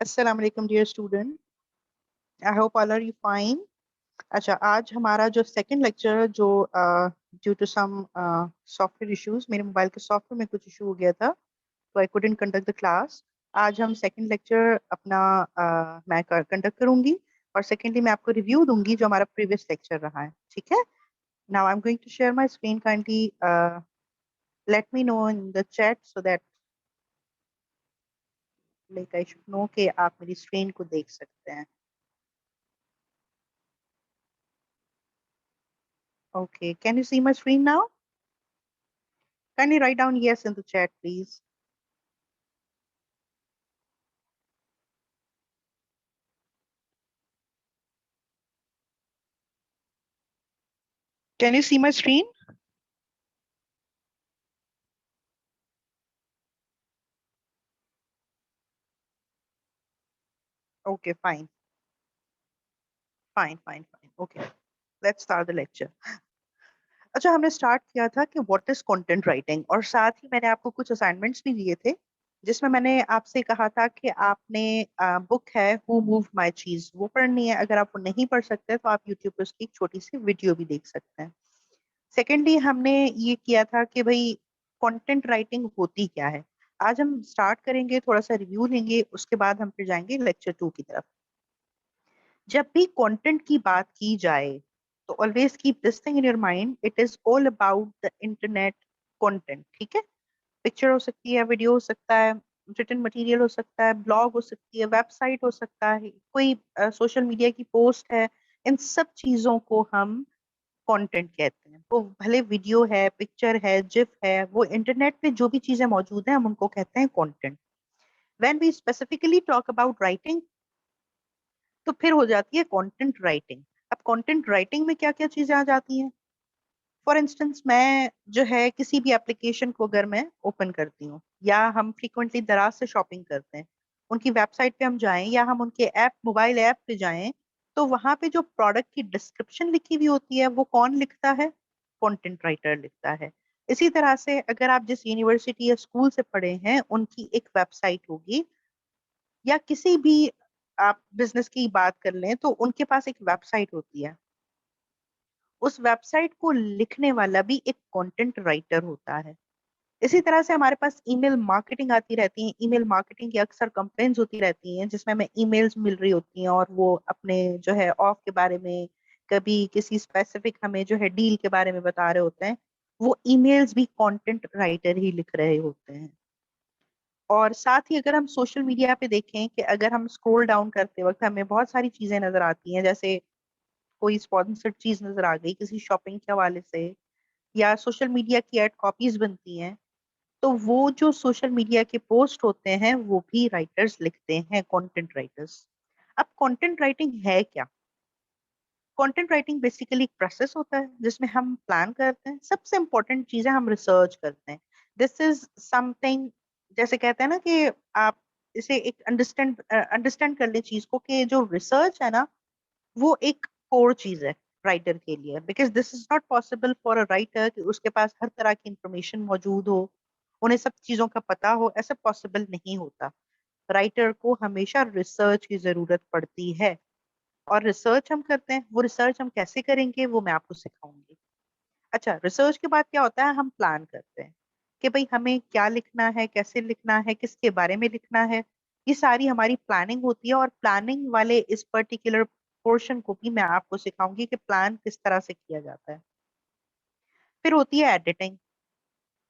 Assalamu alaikum dear student. I hope all are you fine. अच्छा, आज हमारा जो सेकंड लेक्चर जो due to some software issues, मेरे मोबाइल के सॉफ्टवेयर में कुछ इशू हो गया था, तो I couldn't conduct the class. आज हम सेकंड लेक्चर अपना मैं कंडक्ट करूंगी, और सेकेंडली मैं आपको रिव्यू दूंगी जो हमारा प्रीवियस लेक्चर रहा है. ठीक है. Now I am going to share my screen. Kindly let me know in the chat so that like I should know कि आप मेरी स्क्रीन को देख सकते हैं. Okay, can you see my screen now? Kindly write down yes in the chat, please. Can you see my screen? Okay, fine. Fine. Okay, let's start the lecture. अच्छा, हमने start किया था कि व्हाट इज कंटेंट राइटिंग, और साथ ही मैंने आपको कुछ असाइनमेंट्स भी दिए थे, जिसमें मैंने आपसे कहा था कि आपने बुक है हु मूव्ड माय चीज वो पढ़नी है. अगर आप वो नहीं पढ़ सकते तो आप यूट्यूब पे उसकी एक छोटी सी वीडियो भी देख सकते हैं. सेकेंडली हमने ये किया था कि भाई कंटेंट राइटिंग होती क्या है. आज हम स्टार्ट करेंगे, थोड़ा सा रिव्यू लेंगे, उसके बाद हम फिर जाएंगे लेक्चर 2 की तरफ. जब भी कंटेंट की बात की जाए तो always keep this thing in your mind, it is all about the internet content. ठीक है. पिक्चर हो सकती है, वीडियो हो सकता है, रिटन मटेरियल हो सकता है, ब्लॉग हो सकती है, वेबसाइट हो सकता है, कोई सोशल मीडिया की पोस्ट है. इन सब चीजों को हम कंटेंट कहते हैं. वो भले वीडियो है, पिक्चर है, जिफ है, वो इंटरनेट पे जो भी चीजें मौजूद हैं हम उनको कहते हैं content. When we specifically talk about writing, तो फिर हो जाती है कंटेंट राइटिंग. अब कंटेंट राइटिंग में क्या क्या चीजें आ जाती हैं. फॉर इंस्टेंस, मैं जो है किसी भी एप्लीकेशन को अगर मैं ओपन करती हूँ, या हम फ्रीक्वेंटली दराज से शॉपिंग करते हैं, उनकी वेबसाइट पे हम जाएं या हम उनके ऐप, मोबाइल ऐप पे जाएं, तो वहां पे जो प्रोडक्ट की डिस्क्रिप्शन लिखी हुई होती है वो कौन लिखता है? कंटेंट राइटर लिखता है. इसी तरह से अगर आप जिस यूनिवर्सिटी या स्कूल से पढ़े हैं उनकी एक वेबसाइट होगी, या किसी भी आप बिजनेस की बात कर लें तो उनके पास एक वेबसाइट होती है. उस वेबसाइट को लिखने वाला भी एक कंटेंट राइटर होता है. इसी तरह से हमारे पास ईमेल मार्केटिंग आती रहती है. ईमेल मार्केटिंग की अक्सर कंप्लेन्स होती रहती हैं, जिसमें हमें ईमेल्स मिल रही होती हैं और वो अपने जो है ऑफ के बारे में, कभी किसी स्पेसिफिक हमें जो है डील के बारे में बता रहे होते हैं. वो ईमेल्स भी कंटेंट राइटर ही लिख रहे होते हैं. और साथ ही अगर हम सोशल मीडिया पे देखें कि अगर हम स्क्रॉल डाउन करते वक्त हमें बहुत सारी चीजें नजर आती हैं, जैसे कोई स्पॉन्सर्ड चीज नजर आ गई किसी शॉपिंग के हवाले से, या सोशल मीडिया की एड कॉपीज बनती हैं, तो वो जो सोशल मीडिया के पोस्ट होते हैं वो भी राइटर्स लिखते हैं, कंटेंट राइटर्स. अब कंटेंट राइटिंग है क्या? कंटेंट राइटिंग बेसिकली एक प्रोसेस होता है जिसमें हम प्लान करते हैं. सबसे इंपॉर्टेंट चीज है हम रिसर्च करते हैं. दिस इज समथिंग, जैसे कहते हैं ना कि आप इसे एक अंडरस्टैंड कर ले चीज को, कि जो रिसर्च है ना, वो एक कोर चीज है राइटर के लिए. Because this is not possible for a writer कि उसके पास हर तरह की इंफॉर्मेशन मौजूद हो, उन्हें सब चीजों का पता हो. ऐसा पॉसिबल नहीं होता. राइटर को हमेशा रिसर्च की जरूरत पड़ती है. और रिसर्च हम करते हैं, वो रिसर्च हम कैसे करेंगे वो मैं आपको सिखाऊंगी. अच्छा, रिसर्च के बाद क्या होता है? हम प्लान करते हैं कि भाई हमें क्या लिखना है, कैसे लिखना है, किसके बारे में लिखना है. ये सारी हमारी प्लानिंग होती है, और प्लानिंग वाले इस पर्टिकुलर पोर्शन को भी मैं आपको सिखाऊंगी कि प्लान किस तरह से किया जाता है. फिर होती है एडिटिंग.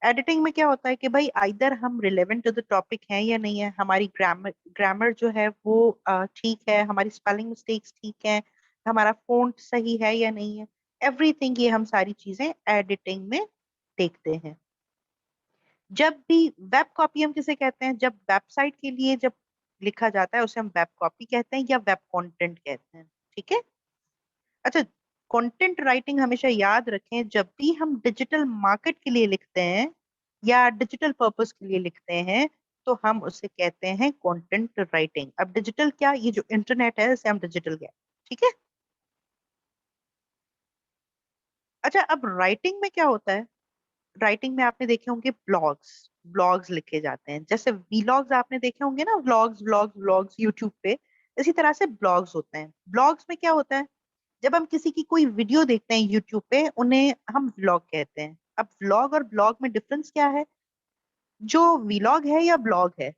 एडिटिंग में क्या होता है कि भाई आइदर हम रिलेवेंट टू द टॉपिक हैं या नहीं है, हमारी ग्रामर ग्रामर जो है वो ठीक है, हमारी स्पेलिंग मिस्टेक्स ठीक है, हमारा फोंट सही है या नहीं है. एवरीथिंग, ये हम सारी चीजें एडिटिंग में देखते हैं. जब भी वेब कॉपी हम किसे कहते हैं? जब वेबसाइट के लिए जब लिखा जाता है उसे हम वेब कॉपी कहते हैं या वेब कंटेंट कहते हैं. ठीक है. अच्छा, कंटेंट राइटिंग हमेशा याद रखें, जब भी हम डिजिटल मार्केट के लिए लिखते हैं या डिजिटल पर्पस के लिए लिखते हैं, तो हम उसे कहते हैं कंटेंट राइटिंग. अब डिजिटल क्या, ये जो इंटरनेट है इसे हम डिजिटल कहते हैं. ठीक है. अच्छा, अब राइटिंग में क्या होता है? राइटिंग में आपने देखे होंगे ब्लॉग्स, ब्लॉग्स लिखे जाते हैं। जैसे वीलॉग्स आपने देखे होंगे ना, व्लॉग्स व्लॉग्स व्लॉग्स यूट्यूब पे, इसी तरह से ब्लॉग्स होते हैं। ब्लॉग्स में क्या होता है, जब हम किसी की कोई वीडियो देखते हैं यूट्यूब पे, उन्हें हम व्लॉग कहते हैं। अब व्लॉग और ब्लॉग में डिफरेंस क्या है? जो व्लॉग है या ब्लॉग है,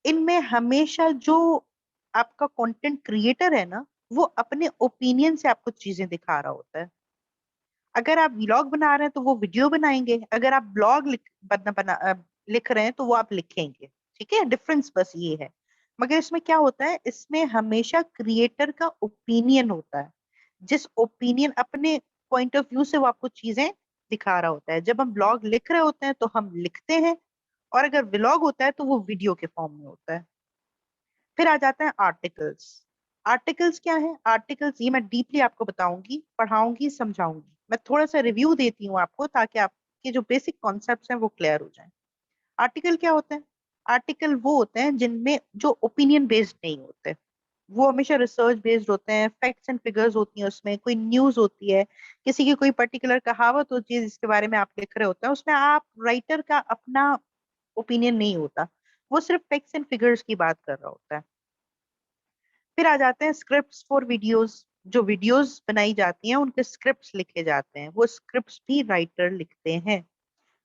इनमें हमेशा जो आपका कंटेंट क्रिएटर है ना, वो अपने ओपिनियन से आपको चीजें दिखा रहा होता है। अगर आप व्लॉग बना रहे हैं तो वो वीडियो बनाएंगे, अगर आप ब्लॉग लिख रहे हैं तो वो आप लिखेंगे। ठीक है, डिफरेंस बस ये है। मगर इसमें क्या होता है, इसमें हमेशा क्रिएटर का ओपिनियन होता है, जिस ओपिनियन अपने पॉइंट ऑफ व्यू से वो आपको चीजें दिखा रहा होता है। जब हम ब्लॉग लिख रहे होते हैं तो हम लिखते हैं, और अगर व्लॉग होता है तो वो वीडियो के फॉर्म में होता है। फिर आ जाते हैं आर्टिकल्स। आर्टिकल्स क्या है? आर्टिकल्स ये मैं डीपली आपको बताऊंगी, पढ़ाऊंगी, समझाऊंगी। मैं थोड़ा सा रिव्यू देती हूँ आपको, ताकि आपके जो बेसिक कॉन्सेप्ट्स हैं वो क्लियर हो जाएं। आर्टिकल क्या होते हैं? आर्टिकल वो होते हैं जिनमें जो ओपिनियन बेस्ड नहीं होते, वो हमेशा रिसर्च बेस्ड होते हैं, फैक्ट्स एंड फिगर्स होती हैं उसमें, कोई न्यूज होती है, किसी की कोई पर्टिकुलर कहावत होती है जिसके बारे में आप लिख रहे होते हैं, उसमें आप राइटर का अपना ओपिनियन नहीं होता, वो सिर्फ फैक्ट्स एंड फिगर्स की बात कर रहा होता है। फिर आ जाते हैं स्क्रिप्ट्स फॉर वीडियोस। जो वीडियोस बनाई जाती हैं उनके स्क्रिप्ट्स लिखे जाते हैं, वो स्क्रिप्ट्स भी राइटर लिखते हैं।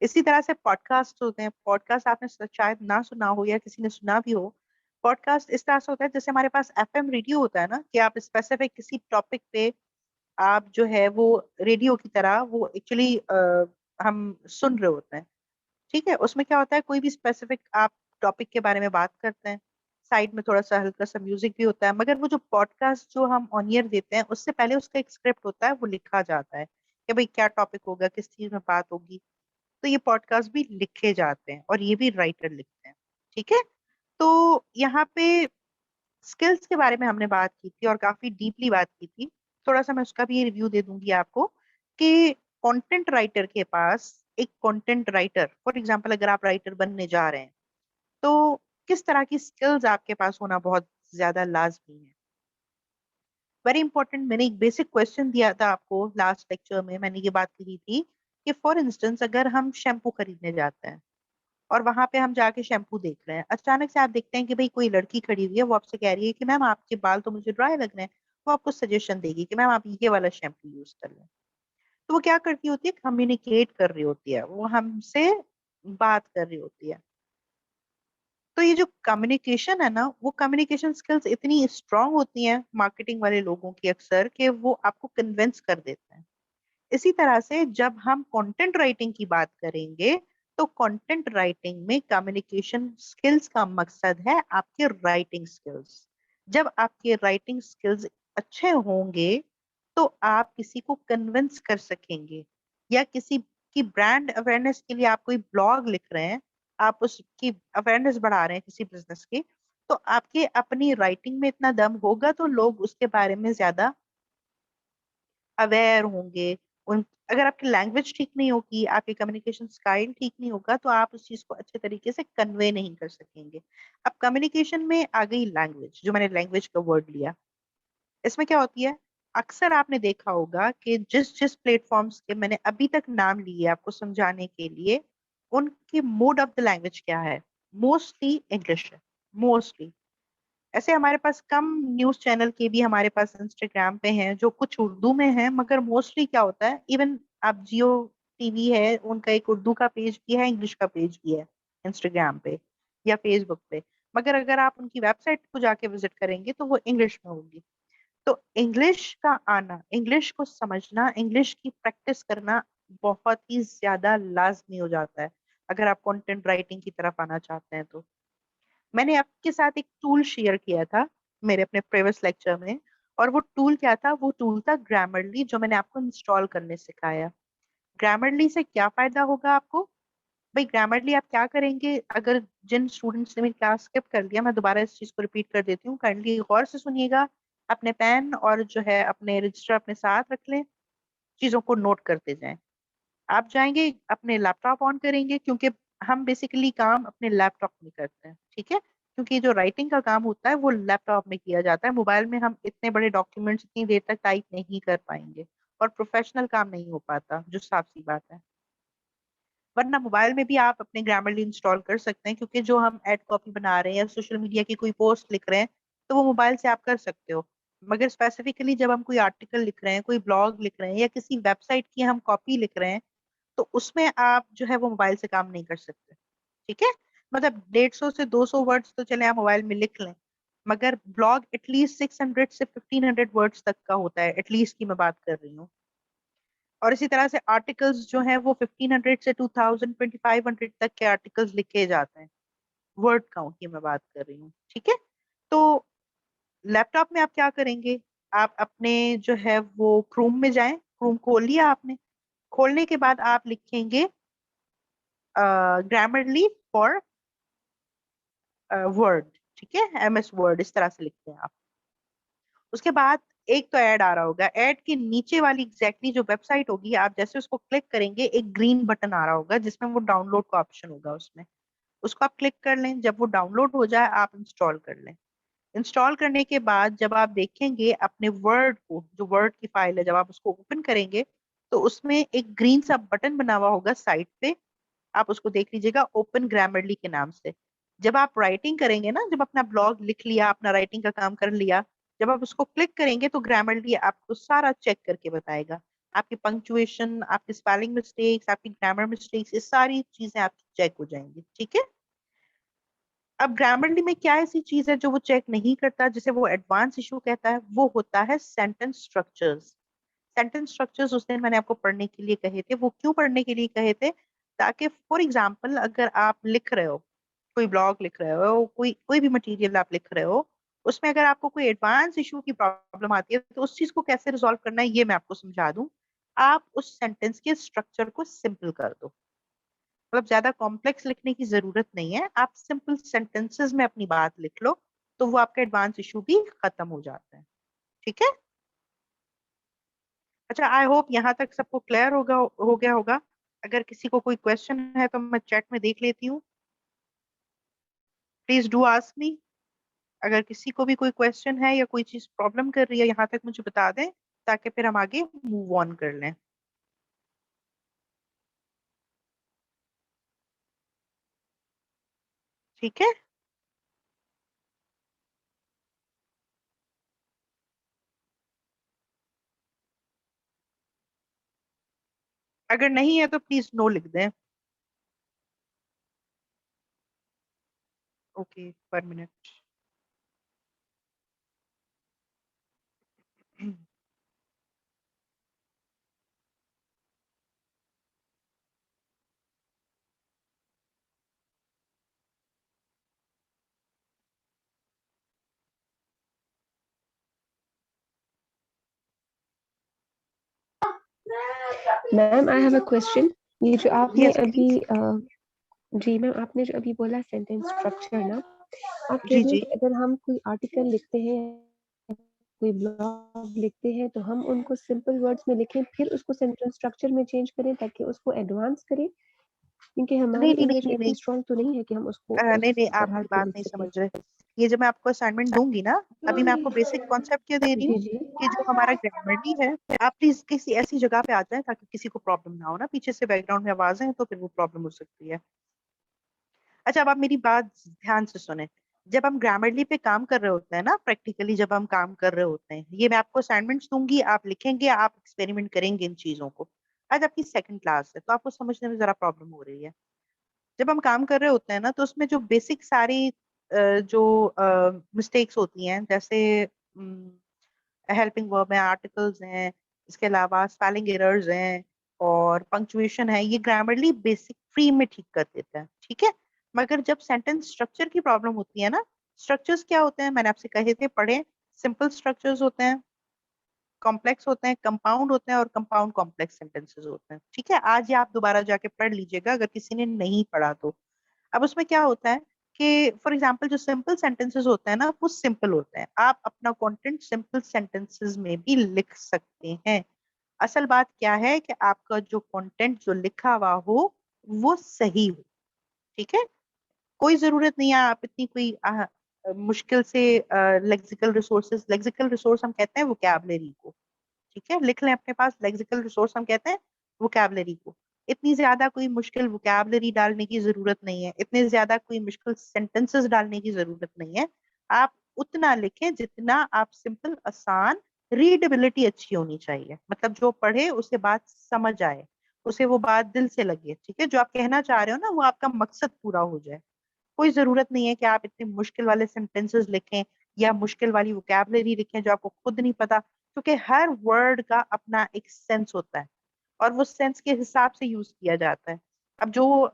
इसी तरह से पॉडकास्ट होते हैं। पॉडकास्ट आपने शायद ना सुना हो या किसी ने सुना भी हो। पॉडकास्ट इस तरह से होता है जैसे हमारे पास एफएम रेडियो होता है ना, कि आप स्पेसिफिक किसी टॉपिक पे आप जो है वो रेडियो की तरह वो एक्चुअली हम सुन रहे होते हैं। ठीक है, उसमें क्या होता है, कोई भी स्पेसिफिक आप टॉपिक के बारे में बात करते हैं, साइड में थोड़ा सा हल्का सा म्यूजिक भी होता है। मगर वो जो पॉडकास्ट जो हम ऑन ईयर देते हैं, उससे पहले उसका एक स्क्रिप्ट होता है, वो लिखा जाता है कि भाई क्या टॉपिक होगा, किस चीज में बात होगी। तो ये पॉडकास्ट भी लिखे जाते हैं और ये भी राइटर लिखते हैं। ठीक है, तो यहाँ पे स्किल्स के बारे में हमने बात की थी और काफी डीपली बात की थी। थोड़ा सा मैं उसका भी रिव्यू दे दूंगी आपको, कि कंटेंट राइटर के पास, एक कंटेंट राइटर फॉर एग्जांपल अगर आप राइटर बनने जा रहे हैं, तो किस तरह की स्किल्स आपके पास होना बहुत ज्यादा लाजमी है। Very important. मैंने एक बेसिक क्वेश्चन दिया था आपको लास्ट लेक्चर में, मैंने ये बात कही थी कि फॉर इंस्टेंस अगर हम शैम्पू खरीदने जाते हैं और वहां पे हम जाके शैम्पू देख रहे हैं, अचानक से आप देखते हैं कि भाई कोई लड़की खड़ी हुई है, वो आपसे कह रही है कि मैम आपके बाल तो मुझे ड्राई लग रहे हैं। वो आपको सजेशन देगी कि मैम आप ये वाला शैम्पू यूज कर लें। तो वो क्या करती होती है, कम्युनिकेट कर रही होती है, वो हमसे बात कर रही होती है। तो ये जो कम्युनिकेशन है ना, वो कम्युनिकेशन स्किल्स इतनी स्ट्रांग होती हैं मार्केटिंग वाले लोगों की अक्सर, कि वो आपको कन्विंस कर देते हैं। इसी तरह से जब हम कंटेंट राइटिंग की बात करेंगे, तो कंटेंट राइटिंग में कम्युनिकेशन स्किल्स का मकसद है आपके राइटिंग स्किल्स। जब आपके राइटिंग स्किल्स अच्छे होंगे, तो आप किसी को कन्विंस कर सकेंगे, या किसी की ब्रांड अवेयरनेस के लिए आप कोई ब्लॉग लिख रहे हैं, आप उसकी अवेयरनेस बढ़ा रहे हैं किसी बिजनेस की, तो आपके अपनी राइटिंग में इतना दम होगा तो लोग उसके बारे में ज्यादा अवेयर होंगे। उन अगर आपकी लैंग्वेज ठीक नहीं होगी, आपकी कम्युनिकेशन स्टाइल ठीक नहीं होगा, तो आप उस चीज को अच्छे तरीके से कन्वे नहीं कर सकेंगे। अब कम्युनिकेशन में आ गई लैंग्वेज, जो मैंने लैंग्वेज का वर्ड लिया, इसमें क्या होती है, अक्सर आपने देखा होगा कि जिस जिस प्लेटफॉर्म्स के मैंने अभी तक नाम लिए आपको समझाने के लिए, उनके मोड ऑफ द लैंग्वेज क्या है? मोस्टली इंग्लिश है, मोस्टली। ऐसे हमारे पास कम न्यूज चैनल के भी हमारे पास इंस्टाग्राम पे हैं जो कुछ उर्दू में है, मगर मोस्टली क्या होता है, इवन आप जियो टीवी है, उनका एक उर्दू का पेज भी है, इंग्लिश का पेज भी है इंस्टाग्राम पे या फेसबुक पे। मगर अगर आप उनकी वेबसाइट को जाके विजिट करेंगे तो वो इंग्लिश में होगी। तो इंग्लिश का आना, इंग्लिश को समझना, इंग्लिश की प्रैक्टिस करना बहुत ही ज्यादा लाजमी हो जाता है अगर आप कंटेंट राइटिंग की तरफ आना चाहते हैं। तो मैंने आपके साथ एक टूल शेयर किया था मेरे अपने प्रीवियस लेक्चर में, और वो टूल क्या था? वो टूल था ग्रामरली, जो मैंने आपको इंस्टॉल करने सिखाया। ग्रामरली से क्या फायदा होगा आपको? भाई ग्रामरली आप क्या करेंगे, अगर जिन स्टूडेंट्स ने मेरी क्लास स्किप कर लिया, मैं दोबारा इस चीज को रिपीट कर देती हूँ, काइंडली गौर से सुनिएगा। अपने पेन और जो है अपने रजिस्टर अपने साथ रख लें, चीजों को नोट करते जाएं। आप जाएंगे अपने लैपटॉप ऑन करेंगे, क्योंकि हम बेसिकली काम अपने लैपटॉप में करते हैं। ठीक है, क्योंकि जो राइटिंग का काम होता है वो लैपटॉप में किया जाता है, मोबाइल में हम इतने बड़े डॉक्यूमेंट्स इतनी देर तक टाइप नहीं कर पाएंगे, और प्रोफेशनल काम नहीं हो पाता, जो साफ सी बात है। वरना मोबाइल में भी आप अपने ग्रामरली इंस्टॉल कर सकते हैं, क्योंकि जो हम एड कॉपी बना रहे हैं या सोशल मीडिया की कोई पोस्ट लिख रहे हैं तो वो मोबाइल से आप कर सकते हो। मगर स्पेसिफिकली जब हम कोई आर्टिकल लिख रहे हैं, कोई ब्लॉग लिख रहे हैं या किसी वेबसाइट की हम कॉपी लिख रहे हैं, तो उसमें आप जो है वो मोबाइल से काम नहीं कर सकते। ठीक है। मतलब 150 से 200 वर्ड्स तो चले आप मोबाइल में लिख लें, मगर ब्लॉग एटलीस्ट 600 से 1500 वर्ड्स तक का होता है, एटलीस्ट की मैं बात कर रही हूँ। और इसी तरह से आर्टिकल्स जो हैं वो 1500 से 2000 2500 तक के आर्टिकल्स लिखे जाते हैं। वर्ड काउंट की मैं बात कर रही हूँ। ठीक है। तो लैपटॉप में आप क्या करेंगे, आप अपने जो है वो क्रोम में जाएं, क्रोम खोल लिया आपने, खोलने के बाद आप लिखेंगे ग्रामरली फॉर वर्ड। ठीक है, MS वर्ड इस तरह से लिखते हैं आप। उसके बाद एक तो ऐड आ रहा होगा, ऐड के नीचे वाली एग्जैक्टली जो वेबसाइट होगी, आप जैसे उसको क्लिक करेंगे एक ग्रीन बटन आ रहा होगा जिसमें वो डाउनलोड का ऑप्शन होगा, उसमें उसको आप क्लिक कर लें। जब वो डाउनलोड हो जाए आप इंस्टॉल कर लें। इंस्टॉल करने के बाद जब आप देखेंगे अपने वर्ड को, जो वर्ड की फाइल है, जब आप उसको ओपन करेंगे तो उसमें एक ग्रीन सा बटन बना हुआ होगा साइड पे, आप उसको देख लीजिएगा, ओपन ग्रामरली के नाम से। जब आप राइटिंग करेंगे ना, जब अपना ब्लॉग लिख लिया, अपना राइटिंग का काम कर लिया, जब आप उसको क्लिक करेंगे तो ग्रामरली आपको सारा चेक करके बताएगा। आपकी पंक्चुएशन, आपकी स्पेलिंग मिस्टेक्स, आपकी ग्रामर मिस्टेक्स, ये सारी चीजें आपकी चेक हो जाएंगी। ठीक है। अब ग्रामरली में क्या ऐसी चीज है जो वो चेक नहीं करता, जिसे वो एडवांस इशू कहता है, वो होता है सेंटेंस स्ट्रक्चर्स। सेंटेंस स्ट्रक्चर्स उस दिन मैंने आपको पढ़ने के लिए कहे थे। वो क्यों पढ़ने के लिए कहे थे? ताकि फॉर एग्जाम्पल अगर आप लिख रहे हो, कोई ब्लॉग लिख रहे हो, कोई कोई भी मटेरियल आप लिख रहे हो, उसमें अगर आपको कोई एडवांस इशू की प्रॉब्लम आती है तो उस चीज को कैसे रिजॉल्व करना है ये मैं आपको समझा दूं। आप उस सेंटेंस के स्ट्रक्चर को सिंपल कर दो। मतलब ज्यादा कॉम्प्लेक्स लिखने की जरूरत नहीं है, आप सिंपल सेंटेंसेस में अपनी बात लिख लो, तो वो आपका एडवांस इशू भी खत्म हो जाता है। ठीक है। अच्छा, आई होप यहाँ तक सबको क्लियर हो गया होगा। अगर किसी को कोई क्वेश्चन है तो मैं चैट में देख लेती हूँ। Please do ask me. अगर किसी को भी कोई क्वेश्चन है या कोई चीज प्रॉब्लम कर रही है यहाँ तक मुझे बता दें, ताकि फिर हम आगे मूव ऑन कर लें। ठीक है। अगर नहीं है तो प्लीज नो लिख दें। ओके, पर minute. Ma'am I have a question. ये जो आपने यस अभी प्लीज। जी मैम, आपने जो अभी बोला सेंटेंस स्ट्रक्चर ना, आप कह जी रही हैं जी। कि अगर हम कोई आर्टिकल लिखते हैं, कोई ब्लॉग लिखते हैं, तो हम उनको सिंपल वर्ड्स में लिखें फिर उसको सेंटेंस स्ट्रक्चर में चेंज करें ताकि उसको एडवांस करें, क्योंकि नहीं हमारी नहीं नहीं इंग्लिश नहीं इतनी नहीं। स्ट्रांग तो नहीं है कि हम उसको नहीं उस नहीं, आप तरह मेरी से बात लिख नहीं सकें। समझ रहे। ये जब मैं आपको असाइनमेंट दूंगी ना, अभी मैं आपको बेसिक कॉन्सेप्ट क्या दे रही हूँ, जी जी। कि जो हमारा ग्रामरली है, आप प्लीज किसी ऐसी जगह पे आ जाए ताकि किसी को प्रॉब्लम ना हो ना, पीछे से बैकग्राउंड में आवाजें हैं तो फिर वो प्रॉब्लम हो सकती है। अच्छा, अब आप मेरी बात ध्यान से सुने। जब हम ग्रामरली पे काम कर रहे होते हैं ना, प्रैक्टिकली जब हम काम कर रहे होते हैं, ये मैं आपको असाइनमेंट्स दूंगी, आप लिखेंगे, आप एक्सपेरिमेंट करेंगे इन चीजों को। आज आपकी सेकंड क्लास है तो आपको समझने में जरा प्रॉब्लम हो रही है। जब हम काम कर रहे होते हैं ना, तो उसमें जो बेसिक सारी जो मिस्टेक्स होती हैं, जैसे हेल्पिंग वर्ब है, आर्टिकल्स हैं, इसके अलावा स्पेलिंग एरर्स हैं और पंक्चुएशन है, ये ग्रामरली बेसिक फ्री में ठीक कर देता है। ठीक है। मगर जब सेंटेंस स्ट्रक्चर की प्रॉब्लम होती है ना, स्ट्रक्चर्स क्या होते हैं मैंने आपसे कहे थे, पढ़े। सिंपल स्ट्रक्चर्स होते हैं, कॉम्प्लेक्स होते हैं, कंपाउंड होते हैं और कंपाउंड कॉम्प्लेक्स सेंटेंसेस होते हैं। ठीक है। आज ये आप दोबारा जाके पढ़ लीजिएगा अगर किसी ने नहीं पढ़ा तो। अब उसमें क्या होता है कि फॉर एग्जाम्पल जो सिंपल सेंटेंसेस होते हैं ना, वो सिंपल होते हैं, आप अपना कंटेंट सिंपल सेंटेंसेस में भी लिख सकते हैं। असल बात क्या है कि आपका जो कंटेंट जो लिखा हुआ हो वो सही हो। ठीक है। कोई जरूरत नहीं है आप इतनी कोई मुश्किल से लेक्सिकल रिसोर्सेज, लेक्सिकल रिसोर्स हम कहते हैं वोकैबलरी को। ठीक है, लिख लें अपने पास, लेक्सिकल रिसोर्स हम कहते हैं वोकैबलरी को। इतनी ज्यादा कोई मुश्किल वोकैबलरी डालने की जरूरत नहीं है, इतने ज्यादा कोई मुश्किल सेंटेंसेस डालने की जरूरत नहीं है। आप उतना लिखें जितना आप सिंपल, आसान, रीडेबिलिटी अच्छी होनी चाहिए, मतलब जो पढ़े उसे बात समझ आए, उसे वो बात दिल से लगे, ठीक है, जो आप कहना चाह रहे हो ना वो आपका मकसद पूरा हो जाए। कोई जरूरत नहीं है कि आप इतने मुश्किल वाले सेंटेंसेस लिखें या मुश्किल वाली वोकैबलरी लिखें जो आपको खुद नहीं पता, क्योंकि हर वर्ड का अपना एक सेंस होता है और वो सेंस के हिसाब से यूज किया जाता है। अब जो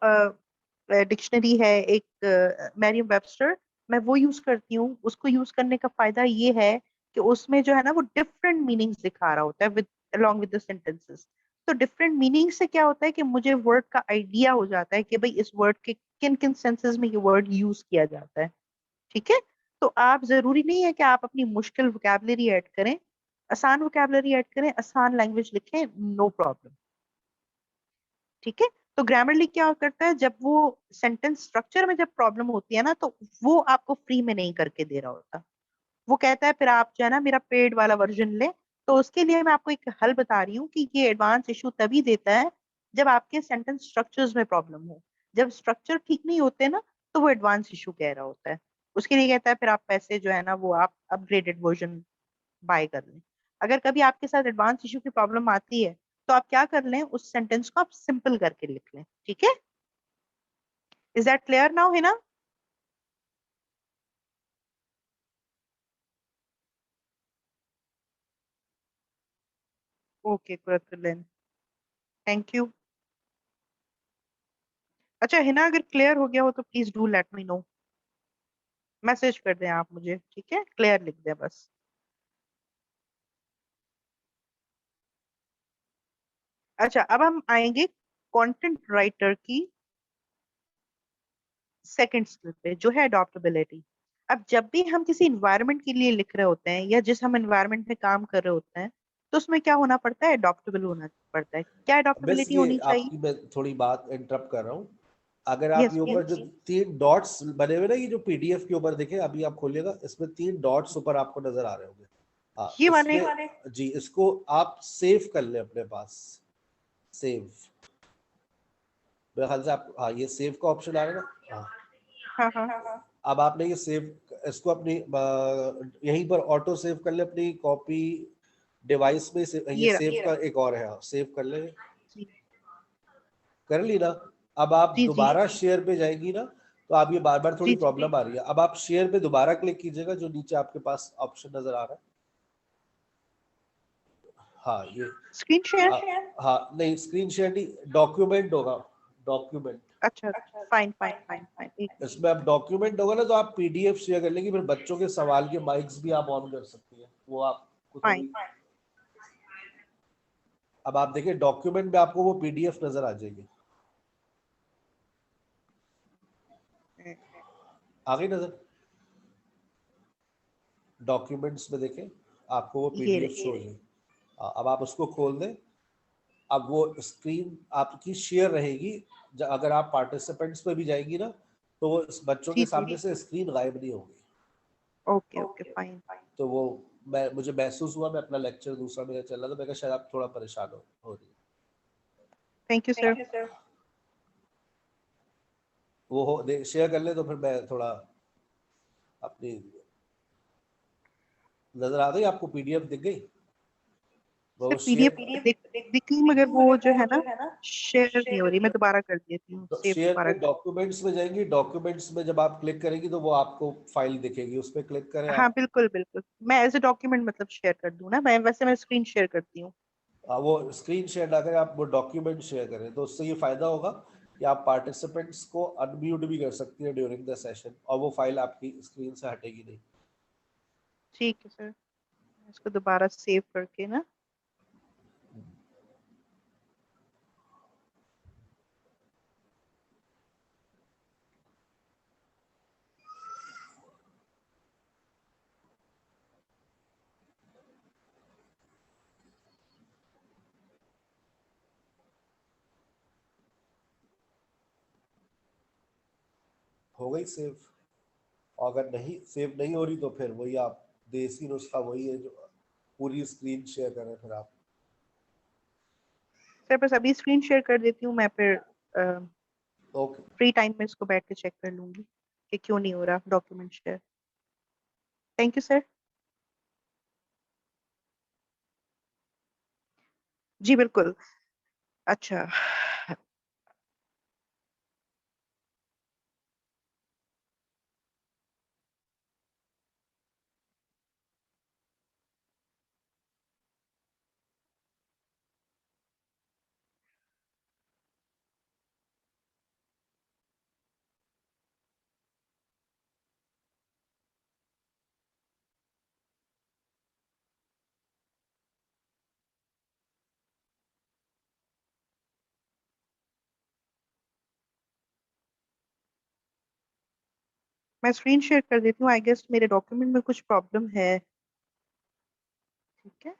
डिक्शनरी है एक मैरियम वेबस्टर, मैं वो यूज करती हूँ। उसको यूज करने का फायदा ये है कि उसमें जो है ना वो डिफरेंट मीनिंग्स दिखा रहा होता है with along with the sentences. तो डिफरेंट मीनिंग से क्या होता है कि मुझे वर्ड का आइडिया हो जाता है कि भाई इस वर्ड के किन किन सेंसेस में ये वर्ड यूज किया जाता है। ठीक है। तो आप जरूरी नहीं है कि आप अपनी मुश्किल वोकैबलरी ऐड करें, आसान वोकैबलरी ऐड करें, आसान लैंग्वेज लिखें, नो प्रॉब्लम। ठीक है। तो ग्रामरली क्या करता है, जब वो सेंटेंस स्ट्रक्चर में जब प्रॉब्लम होती है ना, तो वो आपको फ्री में नहीं करके दे रहा होता। वो कहता है फिर आप जो है ना मेरा पेड वाला वर्जन ले। तो उसके लिए मैं आपको एक हल बता रही हूँ कि ये एडवांस इशू तभी देता है जब आपके सेंटेंस स्ट्रक्चर्स में प्रॉब्लम हो। जब स्ट्रक्चर ठीक नहीं होते ना, तो वो एडवांस इशू कह रहा होता है। उसके लिए कहता है फिर आप पैसे जो है ना वो आप अपग्रेडेड वर्जन बाय कर लें। अगर कभी आपके साथ एडवांस इशू की प्रॉब्लम आती है, तो आप क्या कर लें, उस सेंटेंस को आप सिंपल करके लिख लें। ठीक है। इज दैट क्लियर नाउ, है ना? Okay Kurratullah, thank you. अच्छा हिना, अगर क्लियर हो गया हो तो please do let me know. Message कर दें आप मुझे, ठीक है, क्लियर लिख दें बस। अच्छा अब हम आएंगे कंटेंट राइटर की सेकंड स्किल पे, जो है अडॉप्टेबिलिटी। अब जब भी हम किसी इन्वायरमेंट के लिए लिख रहे होते हैं या जिस हम इन्वायरमेंट में काम कर रहे होते हैं, तो उसमें क्या होना पड़ता है, अडॉप्टेबल होना पड़ता है। क्या बस अडॉप्टेबिलिटी ये होनी चाहिए? आपकी मैं थोड़ी बात इंटरप्ट कर रहा हूँ। अगर आप यस ये ऊपर जो प्लीज। 3 डॉट्स बने हुए ना, ये जो पीडीएफ के ऊपर देखे, अभी आप खोलिएगा, इसमें 3 डॉट्स ऊपर आपको नजर आ रहे होंगे। हाँ, ये वाले? इसमें जी, इसको आप सेव कर लें अपने पास। सेव, मेरे ख्याल से आप, हाँ, ये सेव का ऑप्शन आ रहा है ना। हाँ, हाँ हाँ। अब आपने ये सेव, इसको अपनी यहीं पर ऑटो सेव कर ले अपनी कॉपी डिवाइस में ये ये सेव रहा। का एक और है, हाँ, सेव कर ले। जी कर ली ना? अब आप जी जी दोबारा शेयर पे जाएंगी ना, तो आप, ये बार बार थोड़ी जी जी। प्रॉब्लम आ रही है। अब आप शेयर पे दोबारा क्लिक कीजिएगा, जो नीचे आपके पास ऑप्शन नजर आ रहा है। हाँ, ये स्क्रीन शेयर। हाँ, नहीं, स्क्रीन शेयर नहीं, डॉक्यूमेंट होगा, डॉक्यूमेंट। अच्छा, फाइन फाइन फाइन फाइन, एक इसमें अब डॉक्यूमेंट होगा ना, तो आप पीडीएफ शेयर कर लेंगे, फिर बच्चों के सवाल के माइक्स भी आप ऑन कर सकती हैं, वो आपको फाइन। थोड़ी। अब आप देखिए डॉक्यूमेंट में आपको वो पीडीएफ नजर आ जाएगी, आ गई नजर? डॉक्यूमेंट्स में देखें, आपको वो ये पीडीएफ रही। शो हो जाएगी। अब आप उसको खोल दें। अब वो स्क्रीन आपकी शेयर रहेगी। अगर आप पार्टिसिपेंट्स पे भी जाएंगी ना, तो वो इस बच्चों जी के जी। सामने से स्क्रीन गायब नहीं होगी। Okay okay fine. तो वो, मुझे महसूस हुआ, मैं अपना लेक्चर दूसरा मेरा चल रहा था, मैं कहा शायद आप थोड़ा परेशान हो रही थैंक यू सर। है। वो हो शेयर कर ले, तो फिर मैं थोड़ा अपनी, नजर आ गई आपको? पीडीएफ दिख गई? वो सर शेयर, पीडीएफ दिखी, मगर वो जो है ना शेयर नहीं हो रही। मैं दोबारा कर देती हूँ, सेव शेयर दोबारा पे कर। डॉक्यूमेंट्स में जाएंगी, डॉक्यूमेंट्स में जब आप क्लिक करेंगी तो वो आपको फाइल दिखेगी, उस पर क्लिक करें हाँ आप। बिल्कुल बिल्कुल, मैं एज ए डॉक्यूमेंट मतलब शेयर कर दूँ ना, मैं वैसे मैं स्क्रीन शेयर करती हूँ। वो स्क्रीन शेयर ना करें आप, वो डॉक्यूमेंट शेयर करें, तो उससे ये फायदा होगा कि आप पार्टिसिपेंट्स को अनम्यूट भी कर सकती है ड्यूरिंग द सेशन, और वो फाइल आपकी स्क्रीन से हटेगी नहीं। ठीक है सर, इसको दोबारा सेव करके ना। हो गई सेव? और अगर नहीं सेव नहीं हो रही, तो फिर वही आप, देसी नुस्खा वही है, जो पूरी स्क्रीन शेयर करें फिर आप। सर बस अभी स्क्रीन शेयर कर देती हूँ मैं, फिर ओके फ्री टाइम में इसको बैठ के चेक कर लूंगी कि क्यों नहीं हो रहा document share. Thank you sir. जी बिल्कुल। अच्छा, मैं स्क्रीन शेयर कर देती हूँ। आई गेस मेरे डॉक्यूमेंट में कुछ प्रॉब्लम है। ठीक है,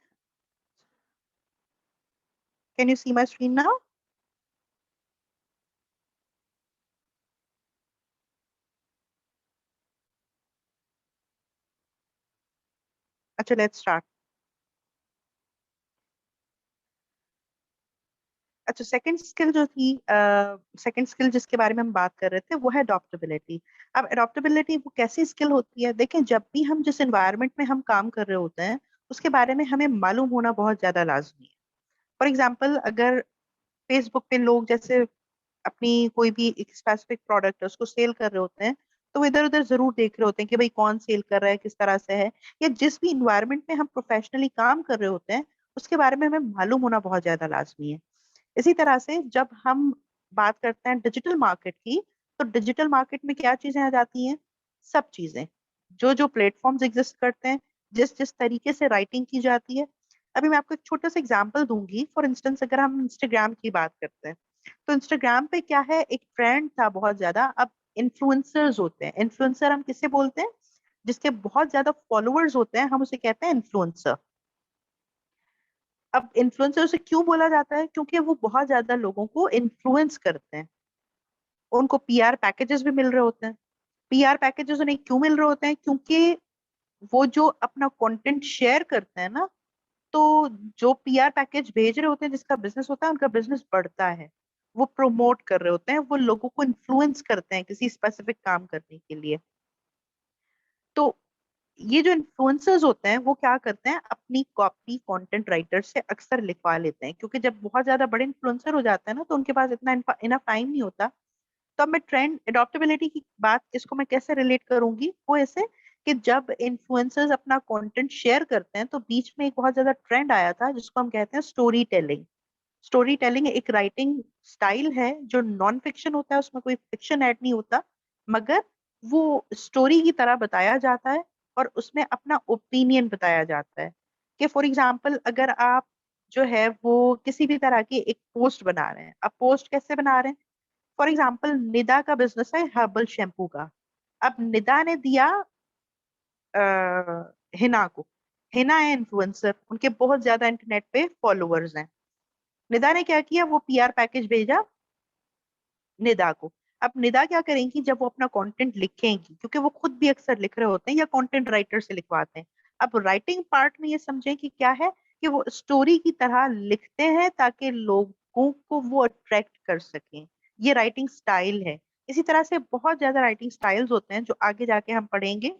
can you see my screen now? अच्छा, लेट्स स्टार्ट। अच्छा, सेकंड स्किल जो थी, सेकंड स्किल जिसके बारे में हम बात कर रहे थे वो है अडॉप्टेबिलिटी। अब अडॉप्टेबिलिटी वो कैसी स्किल होती है? देखें, जब भी हम जिस एनवायरनमेंट में हम काम कर रहे होते हैं उसके बारे में हमें मालूम होना बहुत ज्यादा लाजमी है। फॉर एग्जाम्पल, अगर फेसबुक पे लोग जैसे अपनी कोई भी एक स्पेसिफिक प्रोडक्ट है उसको सेल कर रहे होते हैं, तो वो इधर उधर जरूर देख रहे होते हैं कि भाई कौन सेल कर रहा है, किस तरह से है। या जिस भी इन्वायरमेंट में हम प्रोफेशनली काम कर रहे होते हैं उसके बारे में हमें मालूम होना बहुत ज्यादा लाजमी है। इसी तरह से जब हम बात करते हैं डिजिटल मार्केट की, तो डिजिटल मार्केट में क्या चीजें आ जाती हैं? सब चीजें, जो जो प्लेटफॉर्म्स एग्जिस्ट करते हैं, जिस जिस तरीके से राइटिंग की जाती है। अभी मैं आपको एक छोटा सा एग्जांपल दूंगी। फॉर इंस्टेंस, अगर हम इंस्टाग्राम की बात करते हैं, तो इंस्टाग्राम पे क्या है, एक ट्रेंड था बहुत ज्यादा। अब इन्फ्लुएंसर्स होते हैं, इन्फ्लुएंसर हम किसे बोलते हैं? जिसके बहुत ज्यादा फॉलोअर्स होते हैं हम उसे कहते हैं इन्फ्लुएंसर। अब इन्फ्लुएंसर उसे क्यों बोला जाता है? क्योंकि वो बहुत ज्यादा लोगों को इन्फ्लुएंस करते हैं। उनको पीआर पैकेजेस भी मिल रहे होते हैं। पीआर पैकेजेस उन्हें क्यों मिल रहे होते हैं? क्योंकि वो जो अपना कंटेंट शेयर करते हैं ना, तो जो पीआर पैकेज भेज रहे होते हैं, जिसका बिजनेस होता है, उनका बिजनेस बढ़ता है। वो प्रमोट कर रहे होते हैं, वो लोगों को इन्फ्लुएंस करते हैं किसी स्पेसिफिक काम करने के लिए। तो ये जो इन्फ्लुएंसर्स होते हैं वो क्या करते हैं, अपनी कॉपी कंटेंट राइटर से अक्सर लिखवा लेते हैं, क्योंकि जब बहुत ज्यादा बड़े इन्फ्लुएंसर हो जाते हैं ना, तो उनके पास इतना इनफ टाइम नहीं होता। तो अब मैं ट्रेंड अडॉप्टेबिलिटी की बात, इसको मैं कैसे रिलेट करूंगी? वो ऐसे कि जब इन्फ्लुएंसर्स अपना कंटेंट शेयर करते हैं, तो बीच में एक बहुत ज्यादा ट्रेंड आया था जिसको हम कहते हैं स्टोरी टेलिंग। स्टोरी टेलिंग एक राइटिंग स्टाइल है जो नॉन फिक्शन होता है, उसमें कोई फिक्शन ऐड नहीं होता, मगर वो स्टोरी की तरह बताया जाता है और उसमें अपना ओपिनियन बताया जाता है। कि फॉर एग्जाम्पल, अगर आप जो है वो किसी भी तरह की एक पोस्ट बना रहे हैं, अब पोस्ट कैसे बना रहे हैं? फॉर एग्जाम्पल, निदा का बिजनेस है हर्बल शैम्पू का। अब निदा ने दिया हिना को। हिना है इन्फ्लुएंसर, उनके बहुत ज्यादा इंटरनेट पे फॉलोअर्स हैं। निदा ने क्या किया, वो पीआर पैकेज भेजा निदा को। अब निदा क्या करेंगी, जब वो अपना कंटेंट लिखेंगी, क्योंकि वो खुद भी अक्सर लिख रहे होते हैं या कंटेंट राइटर से लिखवाते हैं। अब राइटिंग पार्ट में ये समझें कि क्या है, कि वो स्टोरी की तरह लिखते हैं ताकि लोगों को वो अट्रैक्ट कर सकें। ये राइटिंग स्टाइल है। इसी तरह से बहुत ज्यादा राइटिंग स्टाइल्स होते हैं जो आगे जाके हम पढ़ेंगे।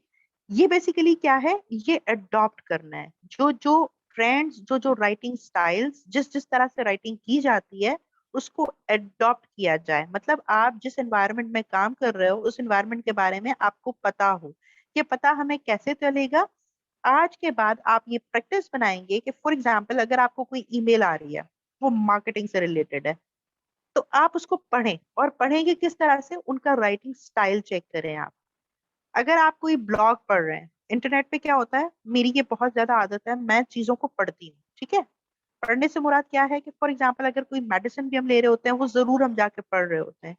ये बेसिकली क्या है, ये अडॉप्ट करना है। जो जो ट्रेंड्स, जो जो राइटिंग स्टाइल्स, जिस जिस तरह से राइटिंग की जाती है, उसको एडॉप्ट किया जाए। मतलब आप जिस एनवायरनमेंट में काम कर रहे हो उस एनवायरनमेंट के बारे में आपको पता हो। ये पता हमें कैसे चलेगा? आज के बाद आप ये प्रैक्टिस बनाएंगे कि फॉर एग्जाम्पल, अगर आपको कोई ईमेल आ रही है, वो मार्केटिंग से रिलेटेड है, तो आप उसको पढ़ें। और पढ़ेंगे किस तरह से? उनका राइटिंग स्टाइल चेक करें आप। अगर आप कोई ब्लॉग पढ़ रहे हैं, इंटरनेट पे क्या होता है, मेरी ये बहुत ज्यादा आदत है, मैं चीजों को पढ़ती हूँ। ठीक है, पढ़ने से मुराद क्या है कि फॉर एग्जाम्पल, अगर कोई मेडिसिन भी हम ले रहे होते हैं, वो जरूर हम जाके पढ़ रहे होते हैं।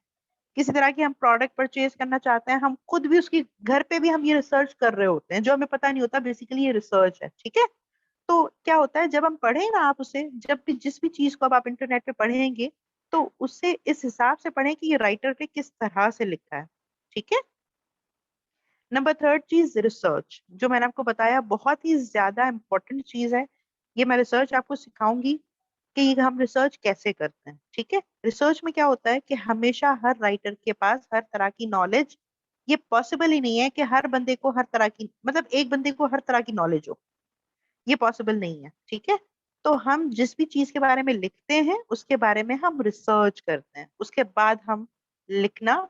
किसी तरह की हम प्रोडक्ट परचेज करना चाहते हैं, हम खुद भी उसकी घर पे भी हम ये रिसर्च कर रहे होते हैं, जो हमें पता नहीं होता बेसिकली ये रिसर्च है। ठीक है, तो क्या होता है, जब हम पढ़ें ना, आप उसे जब भी जिस भी चीज को अब आप इंटरनेट पे पढ़ेंगे, तो उससे इस हिसाब से पढ़ें कि ये राइटर ने किस तरह से लिखा है। ठीक है। नंबर थर्ड चीज, रिसर्च, जो मैंने आपको बताया बहुत ही ज्यादा इंपॉर्टेंट चीज है। ये मैं रिसर्च आपको सिखाऊंगी। कि हम रिसर्च कैसे करते हैं। ठीक है, रिसर्च में क्या होता है कि हमेशा हर राइटर के पास हर तरह की नॉलेज, ये पॉसिबल ही नहीं है कि हर बंदे को हर तरह की, मतलब एक बंदे को हर तरह की नॉलेज हो, ये पॉसिबल नहीं है। ठीक है, तो हम जिस भी चीज के बारे में लिखते हैं उसके बारे में हम रिसर्च करते हैं, उसके बाद हम लिखना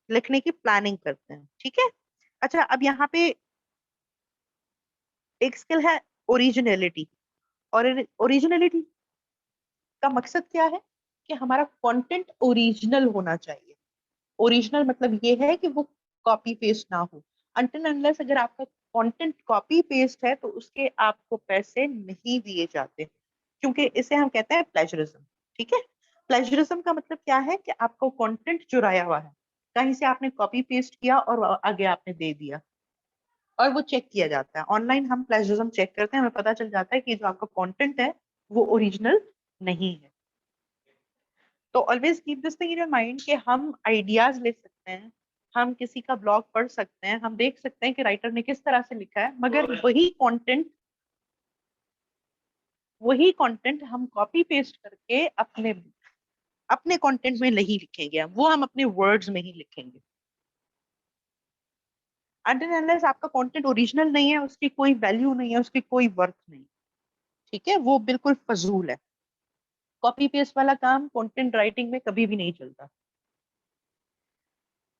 लिखने की प्लानिंग करते हैं। ठीक है। अच्छा, अब यहाँ पे एक स्किल है ओरिजिनलिटी। और ओरिजिनलिटी का मकसद क्या है कि हमारा कंटेंट ओरिजिनल होना चाहिए। ओरिजिनल मतलब ये है कि वो कॉपी पेस्ट ना हो। अनटिल अनलेस अगर आपका कंटेंट कॉपी पेस्ट है तो उसके आपको पैसे नहीं दिए जाते, क्योंकि इसे हम कहते हैं प्लेजरिज्म। ठीक है, प्लेजरिज्म का मतलब क्या है कि आपको कंटेंट चुराया हुआ है, कहीं से आपने कॉपी पेस्ट किया और आगे आपने दे दिया, और वो चेक किया जाता है। ऑनलाइन हम प्लेजरिज्म चेक करते हैं, हमें पता चल जाता है कि जो आपका कंटेंट है वो ओरिजिनल नहीं है। तो always keep this thing in your mind कि हम आइडियाज ले सकते हैं, हम किसी का ब्लॉग पढ़ सकते हैं, हम देख सकते हैं कि राइटर ने किस तरह से लिखा है, मगर वही कंटेंट हम कॉपी पेस्ट करके अपने अपने कंटेंट में नहीं लिखेंगे, वो हम अपने वर्ड्स में ही लिखेंगे। अनटिल अनलेस आपका कंटेंट ओरिजिनल नहीं है, उसकी कोई वैल्यू नहीं है, उसकी कोई वर्थ नहीं। ठीक है, वो बिल्कुल फजूल है। कॉपी पेस्ट वाला काम कंटेंट राइटिंग में कभी भी नहीं चलता।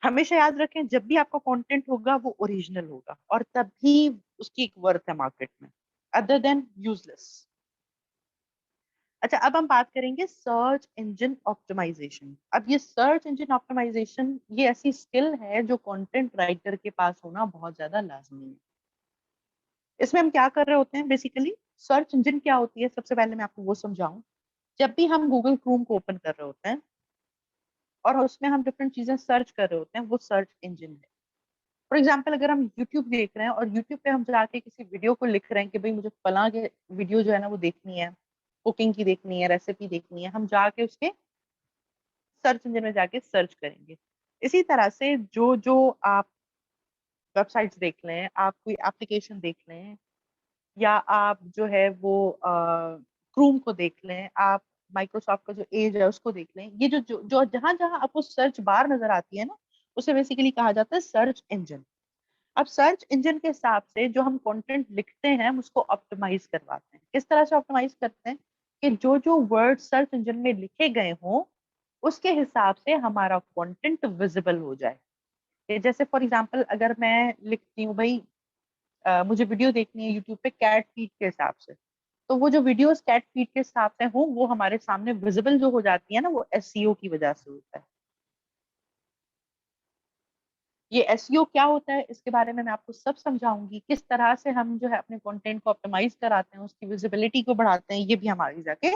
हमेशा याद रखें, जब भी आपका कंटेंट होगा वो ओरिजिनल होगा, और तभी उसकी एक वर्थ है मार्केट में, अदर देन यूजलेस। अच्छा, अब हम बात करेंगे सर्च इंजन ऑप्टिमाइजेशन। अब ये सर्च इंजन ऑप्टिमाइजेशन ये ऐसी स्किल है जो कंटेंट राइटर के पास होना बहुत ज्यादा लाजमी है। इसमें हम क्या कर रहे होते हैं बेसिकली, सर्च इंजन क्या होती है, सबसे पहले मैं आपको वो समझाऊं। जब भी हम गूगल क्रोम को ओपन कर रहे होते हैं और उसमें हम डिफरेंट चीजें सर्च कर रहे होते हैं, वो सर्च इंजन है। फॉर एग्जाम्पल, अगर हम यूट्यूब देख रहे हैं और यूट्यूब पे हम जाके किसी वीडियो को लिख रहे हैं कि भाई मुझे फलां के वीडियो जो है ना वो देखनी है, कुकिंग की देखनी है, रेसिपी देखनी है, हम जाके उसके सर्च इंजन में जाके सर्च करेंगे। इसी तरह से जो जो आप वेबसाइट्स देख लें, आप कोई एप्लीकेशन देख लें, या आप जो है वो क्रूम को देख लें, आप माइक्रोसॉफ्ट का जो एज है उसको देख लें, ये जो जो, जो जहां जहां आपको सर्च बार नजर आती है ना, उसे बेसिकली कहा जाता है सर्च इंजन। अब सर्च इंजन के हिसाब से जो हम कंटेंट लिखते हैं हम उसको ऑप्टिमाइज करवाते हैं। किस तरह से ऑप्टिमाइज करते हैं कि जो जो वर्ड सर्च इंजन में लिखे गए हों उसके हिसाब से हमारा कंटेंट विजिबल हो जाए। ये जैसे फॉर एग्जांपल, अगर मैं लिखती हूँ भाई मुझे वीडियो देखनी है यूट्यूब पे कैट फीड के हिसाब से, तो वो जो वीडियोस कैट फीड के हिसाब से हों वो हमारे सामने विजिबल जो हो जाती है ना, वो एसईओ की वजह से होता है। ये एसईओ क्या होता है इसके बारे में मैं आपको सब समझाऊंगी, किस तरह से हम जो है अपने कंटेंट को ऑप्टिमाइज कराते हैं, उसकी विजिबिलिटी को बढ़ाते हैं, ये भी हमारी जाके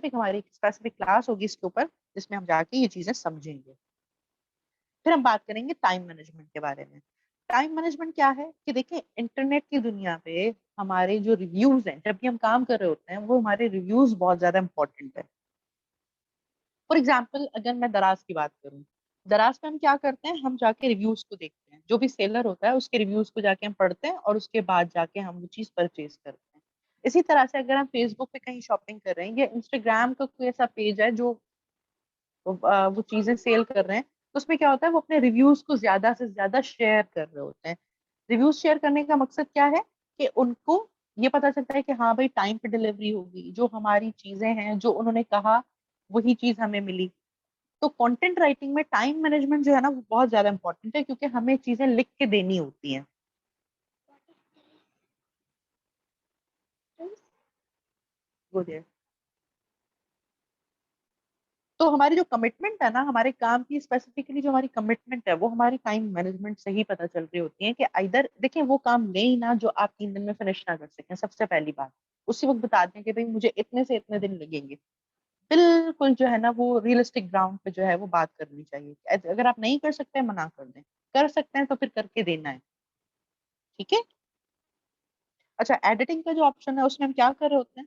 हमारी स्पेसिफिक क्लास होगी इसके ऊपर, जिसमें हम जाके ये चीजें समझेंगे। फिर हम बात करेंगे टाइम मैनेजमेंट के बारे में। टाइम मैनेजमेंट क्या है कि देखिए, इंटरनेट की दुनिया पे हमारे जो रिव्यूज हैं, जब भी हम काम कर रहे होते हैं, वो हमारे रिव्यूज बहुत ज्यादा इंपॉर्टेंट है। फॉर एग्जाम्पल, अगर मैं दराज की बात करूं, दराज में हम क्या करते हैं, हम जाके रिव्यूज को देखते हैं, जो भी सेलर होता है उसके रिव्यूज को जाके हम पढ़ते हैं और उसके बाद जाके हम वो चीज परचेज करते हैं। इसी तरह से अगर हम फेसबुक पे कहीं शॉपिंग कर रहे हैं या इंस्टाग्राम का कोई ऐसा पेज है जो वो चीजें सेल कर रहे हैं, तो उसमें क्या होता है, वो अपने रिव्यूज को ज्यादा से ज्यादा शेयर कर रहे होते हैं। रिव्यूज शेयर करने का मकसद क्या है कि उनको ये पता चलता है कि हाँ भाई टाइम पे डिलीवरी होगी, जो हमारी चीजें हैं जो उन्होंने कहा वही चीज हमें मिली। तो कंटेंट राइटिंग में टाइम मैनेजमेंट जो है ना वो बहुत ज्यादा इंपॉर्टेंट है, क्योंकि हमें चीजें लिख के देनी होती हैं। Go there. तो हमारी जो कमिटमेंट है ना हमारे काम की, स्पेसिफिकली जो हमारी कमिटमेंट है वो हमारी टाइम मैनेजमेंट से ही पता चल रही होती है कि इधर देखिए वो काम ले ही ना जो आप 3 दिन में फिनिश ना कर सकें। सबसे पहली बात, उसी वक्त बता दें कि भाई मुझे इतने से इतने दिन लगेंगे। बिल्कुल जो है ना वो रियलिस्टिक ग्राउंड पे जो है वो बात करनी चाहिए। अगर आप नहीं कर सकते मना कर दें, कर सकते हैं तो फिर करके देना है। ठीक है। अच्छा, एडिटिंग का जो ऑप्शन है उसमें हम क्या कर रहे होते हैं,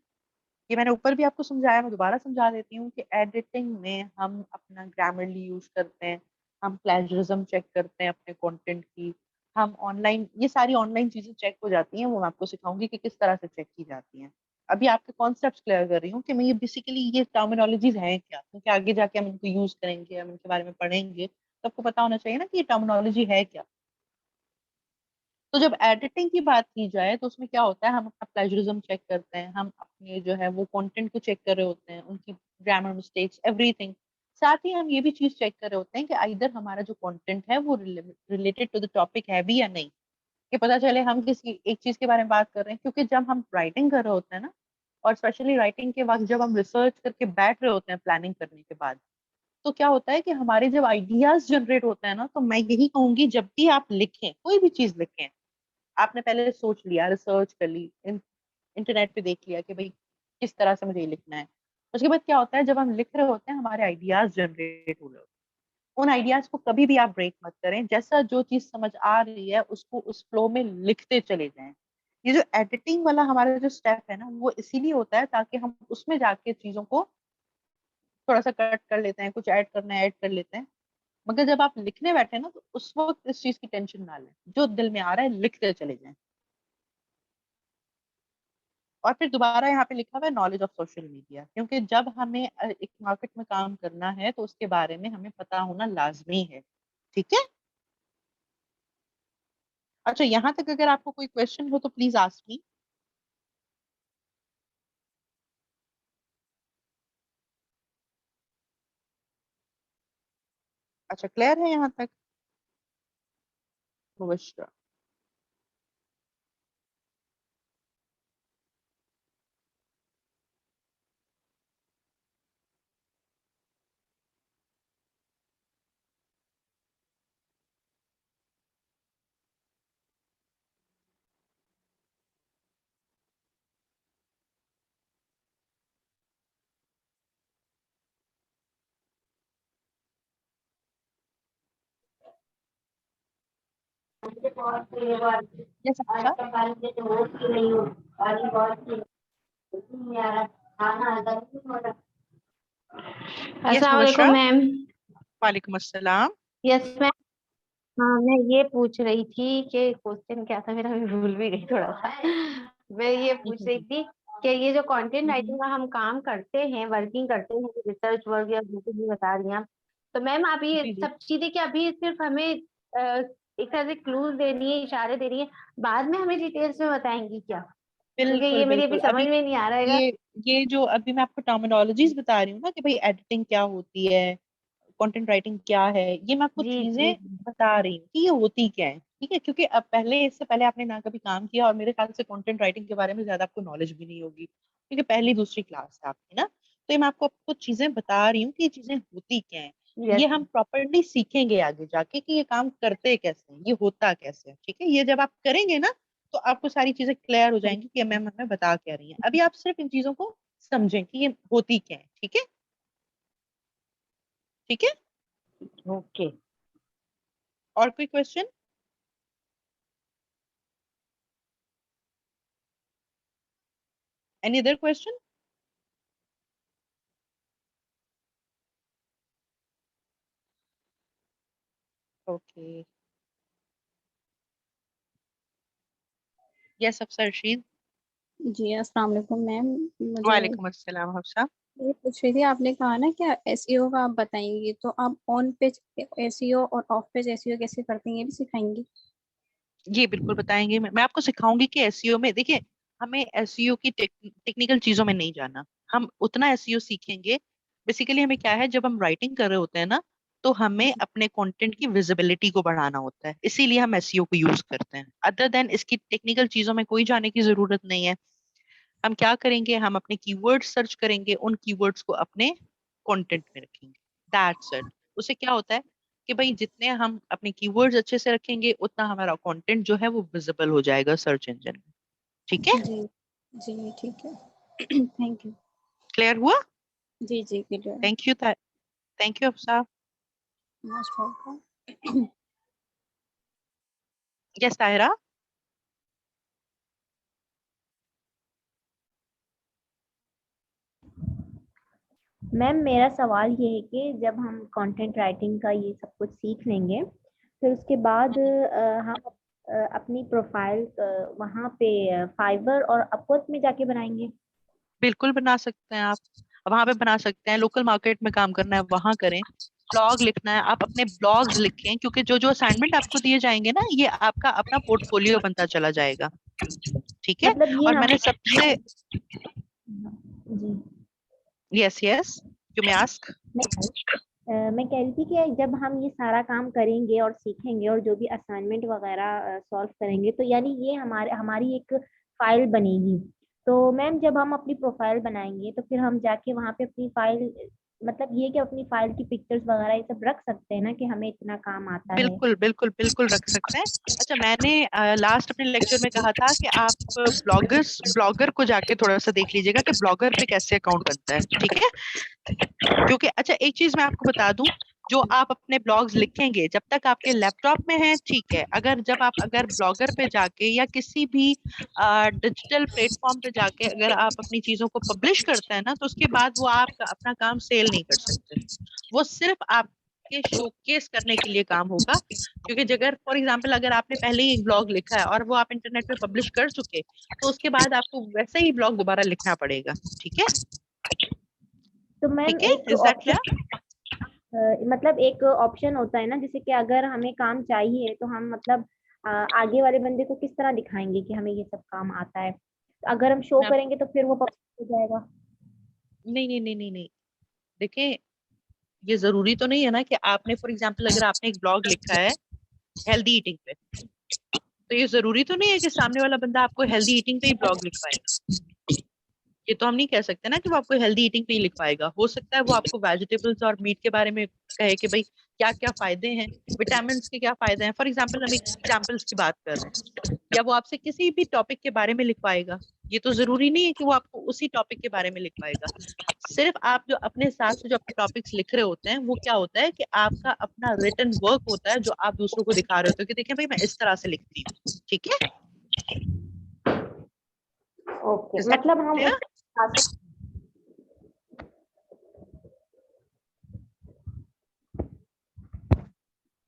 ये मैंने ऊपर भी आपको समझाया, मैं दोबारा समझा देती हूँ कि एडिटिंग में हम अपना ग्रामरली यूज करते हैं, हम प्लेजरिज्म चेक करते हैं अपने कंटेंट की, हम ऑनलाइन ये सारी ऑनलाइन चीजें चेक हो जाती हैं, वो मैं आपको सिखाऊंगी कि किस तरह से चेक की जाती हैं। अभी आपके कॉन्सेप्ट क्लियर कर रही हूँ कि मैं ये बेसिकली ये टर्मिनोलॉजीज हैं क्या, क्योंकि आगे जाके हम इनको यूज करेंगे, हम इनके बारे में पढ़ेंगे, तो आपको पता होना चाहिए ना कि ये टर्मिनोलॉजी है क्या। तो जब एडिटिंग की बात की जाए तो उसमें क्या होता है, हम अपना प्लेजरिज्म चेक करते हैं, हम अपने जो है वो कंटेंट को चेक कर रहे होते हैं, उनकी ग्रामर मिस्टेक्स एवरीथिंग। साथ ही हम ये भी चीज चेक कर रहे होते हैं कि आइदर हमारा जो कंटेंट है वो रिलेटेड टू द टॉपिक है भी या नहीं, कि पता चले हम किसी एक चीज के बारे में बात कर रहे हैं। क्योंकि जब हम राइटिंग कर रहे होते हैं ना, और स्पेशली राइटिंग के वक्त जब हम रिसर्च करके बैठ रहे होते हैं प्लानिंग करने के बाद, तो क्या होता है कि हमारे जब आइडियाज जनरेट होते हैं ना, तो मैं यही कहूंगी जब भी आप लिखें, कोई भी चीज लिखें, आपने पहले सोच लिया, रिसर्च कर ली, इंटरनेट पे देख लिया कि भाई किस तरह से मुझे ये लिखना है। उसके बाद क्या होता है, जब हम लिख रहे होते हैं हमारे आइडियाज जनरेट हो रहे होते हैं, उन आइडियाज को कभी भी आप ब्रेक मत करें, जैसा जो चीज समझ आ रही है उसको उस फ्लो में लिखते चले जाएं। ये जो एडिटिंग वाला हमारा जो स्टेप है ना, वो इसीलिए होता है ताकि हम उसमें जाके चीजों को थोड़ा सा कट कर लेते हैं, कुछ ऐड करना है ऐड कर लेते हैं। मगर जब आप लिखने बैठे ना, तो उस वक्त इस चीज की टेंशन ना लें, जो दिल में आ रहा है लिखते चले जाएं। और फिर दोबारा यहाँ पे लिखा हुआ है नॉलेज ऑफ सोशल मीडिया, क्योंकि जब हमें एक मार्केट में काम करना है तो उसके बारे में हमें पता होना लाजमी है। ठीक है। अच्छा, यहाँ तक अगर आपको कोई क्वेश्चन हो तो प्लीज आस्क मी। अच्छा, क्लियर है यहाँ तक? मुबशरा। यस अच्छा। यस अस्सलाम वालेकुम मुबशरा। मैम। वालेकुम अस्सलाम। Yes ma'am. हाँ, मैं ये पूछ रही थी कि क्वेश्चन क्या था मेरा, मैं भूल भी गई थोड़ा सा। मैं ये पूछ रही थी कि ये जो कंटेंट राइटिंग का हम काम करते हैं, वर्किंग करते हैं, रिसर्च वर्क या जो कुछ भी बता रही हैं आप, तो मैम आप ये जी जी, सब चीजें क्या अभी सिर्फ हमें एक तरह से क्लूज देनी है, इशारे दे रही है, बाद में हमें डिटेल्स में बताएंगी क्या? क्योंकि बिल्कुल ये मेरी अभी बिल्कुल। समझ अभी में नहीं आ रहा है। ये जो अभी मैं आपको टर्मिनोलॉजीज बता रही हूँ ना कि भाई एडिटिंग क्या होती है, कंटेंट राइटिंग क्या है, ये मैं आपको जी जी चीजें बता रही हूँ कि ये होती क्या है। ठीक है, क्योंकि अब पहले इससे पहले आपने ना कभी काम किया, और मेरे ख्याल से कंटेंट राइटिंग के बारे में ज्यादा आपको नॉलेज भी नहीं होगी, क्योंकि पहली दूसरी क्लास है आपकी ना। तो ये मैं आपको कुछ चीजें बता रही हूँ कि ये चीजें होती क्या है। यस। ये हम प्रॉपरली सीखेंगे आगे जाके कि ये काम करते कैसे हैं, ये होता कैसे है। ठीक है, ये जब आप करेंगे ना, तो आपको सारी चीजें क्लियर हो जाएंगी कि मैम हमें बता क्या रही है। अभी आप सिर्फ इन चीजों को समझें कि ये होती क्या है। ठीक है। ठीक है। ओके। और कोई question? Any other question? Okay. Yes अफसर रशीद। जी अस्सलाम वालेकुम मैम। मुझे वालेकुम अस्सलाम हफ्सा। ये पूछ रही थी, आपने कहा ना क्या एसईओ का आप बताएंगी, तो आप ऑन पेज एसईओ और ऑफ पेज एसईओ कैसे करते हैं ये भी सिखाएंगी? ये बिल्कुल बताएंगे। मैं आपको सिखाऊंगी कि एसईओ में देखिए, हमें एसईओ की टेक्निकल चीजों में नहीं जाना, हम उतना एसईओ सीखेंगे। बेसिकली हमें क्या है, जब हम राइटिंग कर रहे होते हैं ना, तो हमें अपने कंटेंट की विजिबिलिटी को बढ़ाना होता है, इसीलिए हम एसईओ को यूज करते हैं। अदर देन इसकी टेक्निकल चीजों में कोई जाने की जरूरत नहीं है। हम क्या करेंगे, हम अपने कीवर्ड्स सर्च करेंगे, उन कीवर्ड्स को अपने कंटेंट में रखेंगे, दैट्स इट। उससे क्या होता है कि भाई जितने हम अपने कीवर्ड्स अच्छे से रखेंगे, उतना हमारा कंटेंट जो है वो विजिबल हो जाएगा सर्च इंजन में। ठीक है। जी जी ठीक है। Thank you. क्लियर हुआ? जी जी clear. Thank you. Thank you Afsa. Most welcome. Yes Tahira. Ma'am मेरा सवाल ये है कि जब हम कंटेंट राइटिंग का ये सब कुछ सीख लेंगे, फिर उसके बाद हम अपनी प्रोफाइल वहाँ पे फाइवर और अपवर्क में जाके बनाएंगे। बिल्कुल बना सकते हैं आप, वहां पे बना सकते हैं। लोकल मार्केट में काम करना है वहां करें। ब्लॉग लिखना है, आप अपने ब्लॉग्स लिखें, क्योंकि जो जो असाइनमेंट आपको दिए जाएंगे ना, ये आपका अपना पोर्टफोलियो बनता चला जाएगा। ठीक है। मतलब ये और हम मैंने सबसे, जी yes yes, you may ask. मैं कह रही थी कि जब हम ये सारा काम करेंगे और सीखेंगे और जो भी असाइनमेंट वगैरह सॉल्व करेंगे, तो यानी ये हमारी एक फाइल बनेगी। तो मैम जब हम अपनी प्रोफाइल बनाएंगे तो फिर हम जाके वहाँ पे अपनी फाइल, मतलब ये कि अपनी फाइल की पिक्चर्स वगैरह ये सब रख सकते हैं ना, कि हमें इतना काम आता है। बिल्कुल बिल्कुल बिल्कुल रख सकते हैं। अच्छा, मैंने लास्ट अपने लेक्चर में कहा था कि आप ब्लॉगर को जाके थोड़ा सा देख लीजिएगा कि ब्लॉगर पे कैसे अकाउंट बनता है। ठीक है। क्योंकि अच्छा, एक चीज मैं आपको बता दूं, जो आप अपने ब्लॉग्स लिखेंगे जब तक आपके लैपटॉप में है ठीक है। अगर ब्लॉगर पे जाके या किसी भी डिजिटल प्लेटफॉर्म पे जाके अगर आप अपनी चीजों को पब्लिश करते हैं ना, तो उसके बाद वो आप अपना काम सेल नहीं कर सकते। वो सिर्फ आपके शोकेस करने के लिए काम होगा। क्योंकि अगर फॉर एग्जाम्पल अगर आपने पहले ही एक ब्लॉग लिखा है और वो आप इंटरनेट पे पब्लिश कर चुके, तो उसके बाद आपको वैसे ही ब्लॉग दोबारा लिखना पड़ेगा। ठीक है। तो मैम ठीक है, एक इज दैट ऑप्शन, क्लियर? मतलब एक ऑप्शन होता है ना, जैसे कि अगर हमें काम चाहिए तो हम मतलब आगे वाले बंदे को किस तरह दिखाएंगे कि हमें ये सब काम आता है। तो अगर हम शो करेंगे तो फिर वो पब्लिश हो जाएगा। नहीं नहीं नहीं नहीं नहीं, देखिए, ये जरूरी तो नहीं है ना कि आपने फॉर एग्जाम्पल अगर आपने एक ब्लॉग लिखा है हेल्दी ईटिंग पे, तो ये जरूरी तो नहीं है कि सामने वाला बंदा आपको हेल्दी ईटिंग पे ही ब्लॉग लिखवाएगा। ये तो हम नहीं कह सकते ना कि वो आपको हेल्दी ईटिंग पे ही लिखवाएगा। हो सकता है वो आपको वेजिटेबल्स और मीट के बारे में कहे कि भाई क्या क्या फायदे हैं, विटामिन के क्या फायदे हैं। फॉर एग्जाम्पल हम एग्जाम्पल्स की बात कर रहे हैं, या वो आपसे किसी भी टॉपिक के बारे में लिखवाएगा। ये तो जरूरी नहीं है कि वो आपको उसी टॉपिक के बारे में लिखवाएगा। सिर्फ आप जो अपने हिसाब से जो अपने टॉपिक्स लिख रहे होते हैं, वो क्या होता है कि आपका अपना रिटन वर्क होता है जो आप दूसरों को दिखा रहे होते हो कि देखें भाई मैं इस तरह से लिखती हूँ। ठीक है। ओके, इज दैट मतलब हम क्लियर?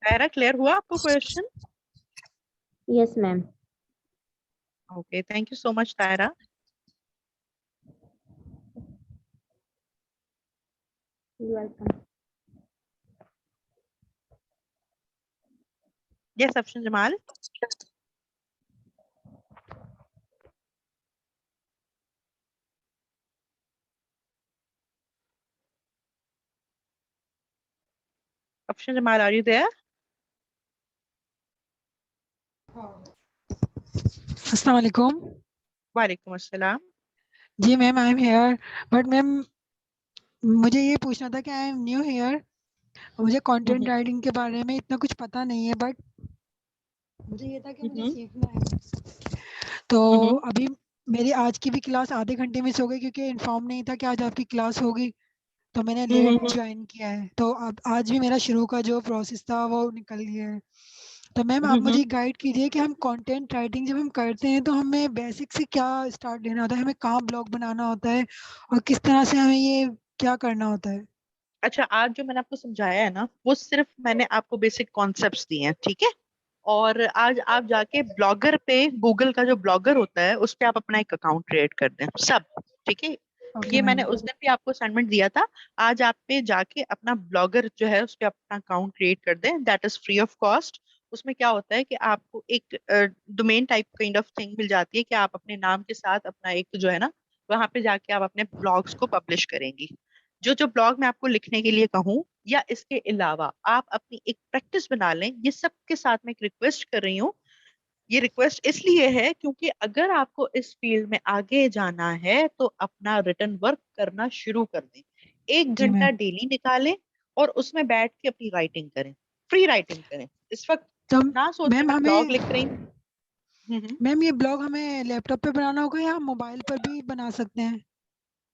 सारा क्लियर हुआ आपको question? Yes ma'am. Okay, thank you so much Tayra. Welcome. Yes Afshan Jamal. Afshan Jamal, are you there? अस्सलाम वालेकुम। वालेकुम अस्सलाम। जी ma'am, I am here, but ma'am मुझे ये पूछना था कि आई एम न्यू हेयर, मुझे कंटेंट हम्म राइटिंग के बारे में इतना कुछ पता नहीं है, बट मुझे ये था कि मुझे हम्म सीखना है। तो हम्म अभी मेरी आज की भी क्लास आधे घंटे मिस हो गई क्योंकि इन्फॉर्म नहीं था कि आज आपकी क्लास होगी, तो मैंने लेट हम्म ज्वाइन किया है। तो अब आज भी मेरा शुरू का जो प्रोसेस था वो निकल गया है। तो मैम आप हम्म मुझे गाइड कीजिए कि हम कंटेंट राइटिंग जब हम करते हैं तो हमें बेसिक से क्या स्टार्ट लेना होता है, हमें कहाँ ब्लॉग बनाना होता है और किस तरह से हमें ये क्या करना होता है। अच्छा, आज जो मैंने आपको समझाया है ना, वो सिर्फ मैंने आपको बेसिक कॉन्सेप्ट्स दिए हैं। ठीक है। और आज आप जाके ब्लॉगर पे, गूगल का जो ब्लॉगर होता है उस पे आप अपना एक अकाउंट क्रिएट कर दें सब। ठीक है। ओके ये मैंने मैम। उस दिन भी आपको असाइनमेंट दिया था। आज आप पे जाके अपना ब्लॉगर जो है उस पे अपना अकाउंट क्रिएट कर दें, that is free of cost. उसमें क्या होता है कि आपको एक domain type kind of thing मिल जाती है कि आप अपने नाम के साथ अपना एक जो है ना, वहां पे जाके आप अपने ब्लॉग्स को पब्लिश करेंगी। जो जो ब्लॉग मैं आपको लिखने के लिए कहूँ, या इसके अलावा आप अपनी एक प्रैक्टिस बना लें। ये सबके साथ मैं एक रिक्वेस्ट कर रही हूँ। ये रिक्वेस्ट इसलिए है क्योंकि अगर आपको इस फील्ड में आगे जाना है तो अपना रिटन वर्क करना शुरू कर दें। एक जी घंटा मैम। डेली निकालें और उसमें बैठ के अपनी राइटिंग करें, फ्री राइटिंग करें। इस वक्त तो ना सोचें मैम मैं ब्लॉग हमें लिख रही हूँ। मैम ये ब्लॉग हमें लैपटॉप पे बनाना होगा या हम मोबाइल पर भी बना सकते हैं।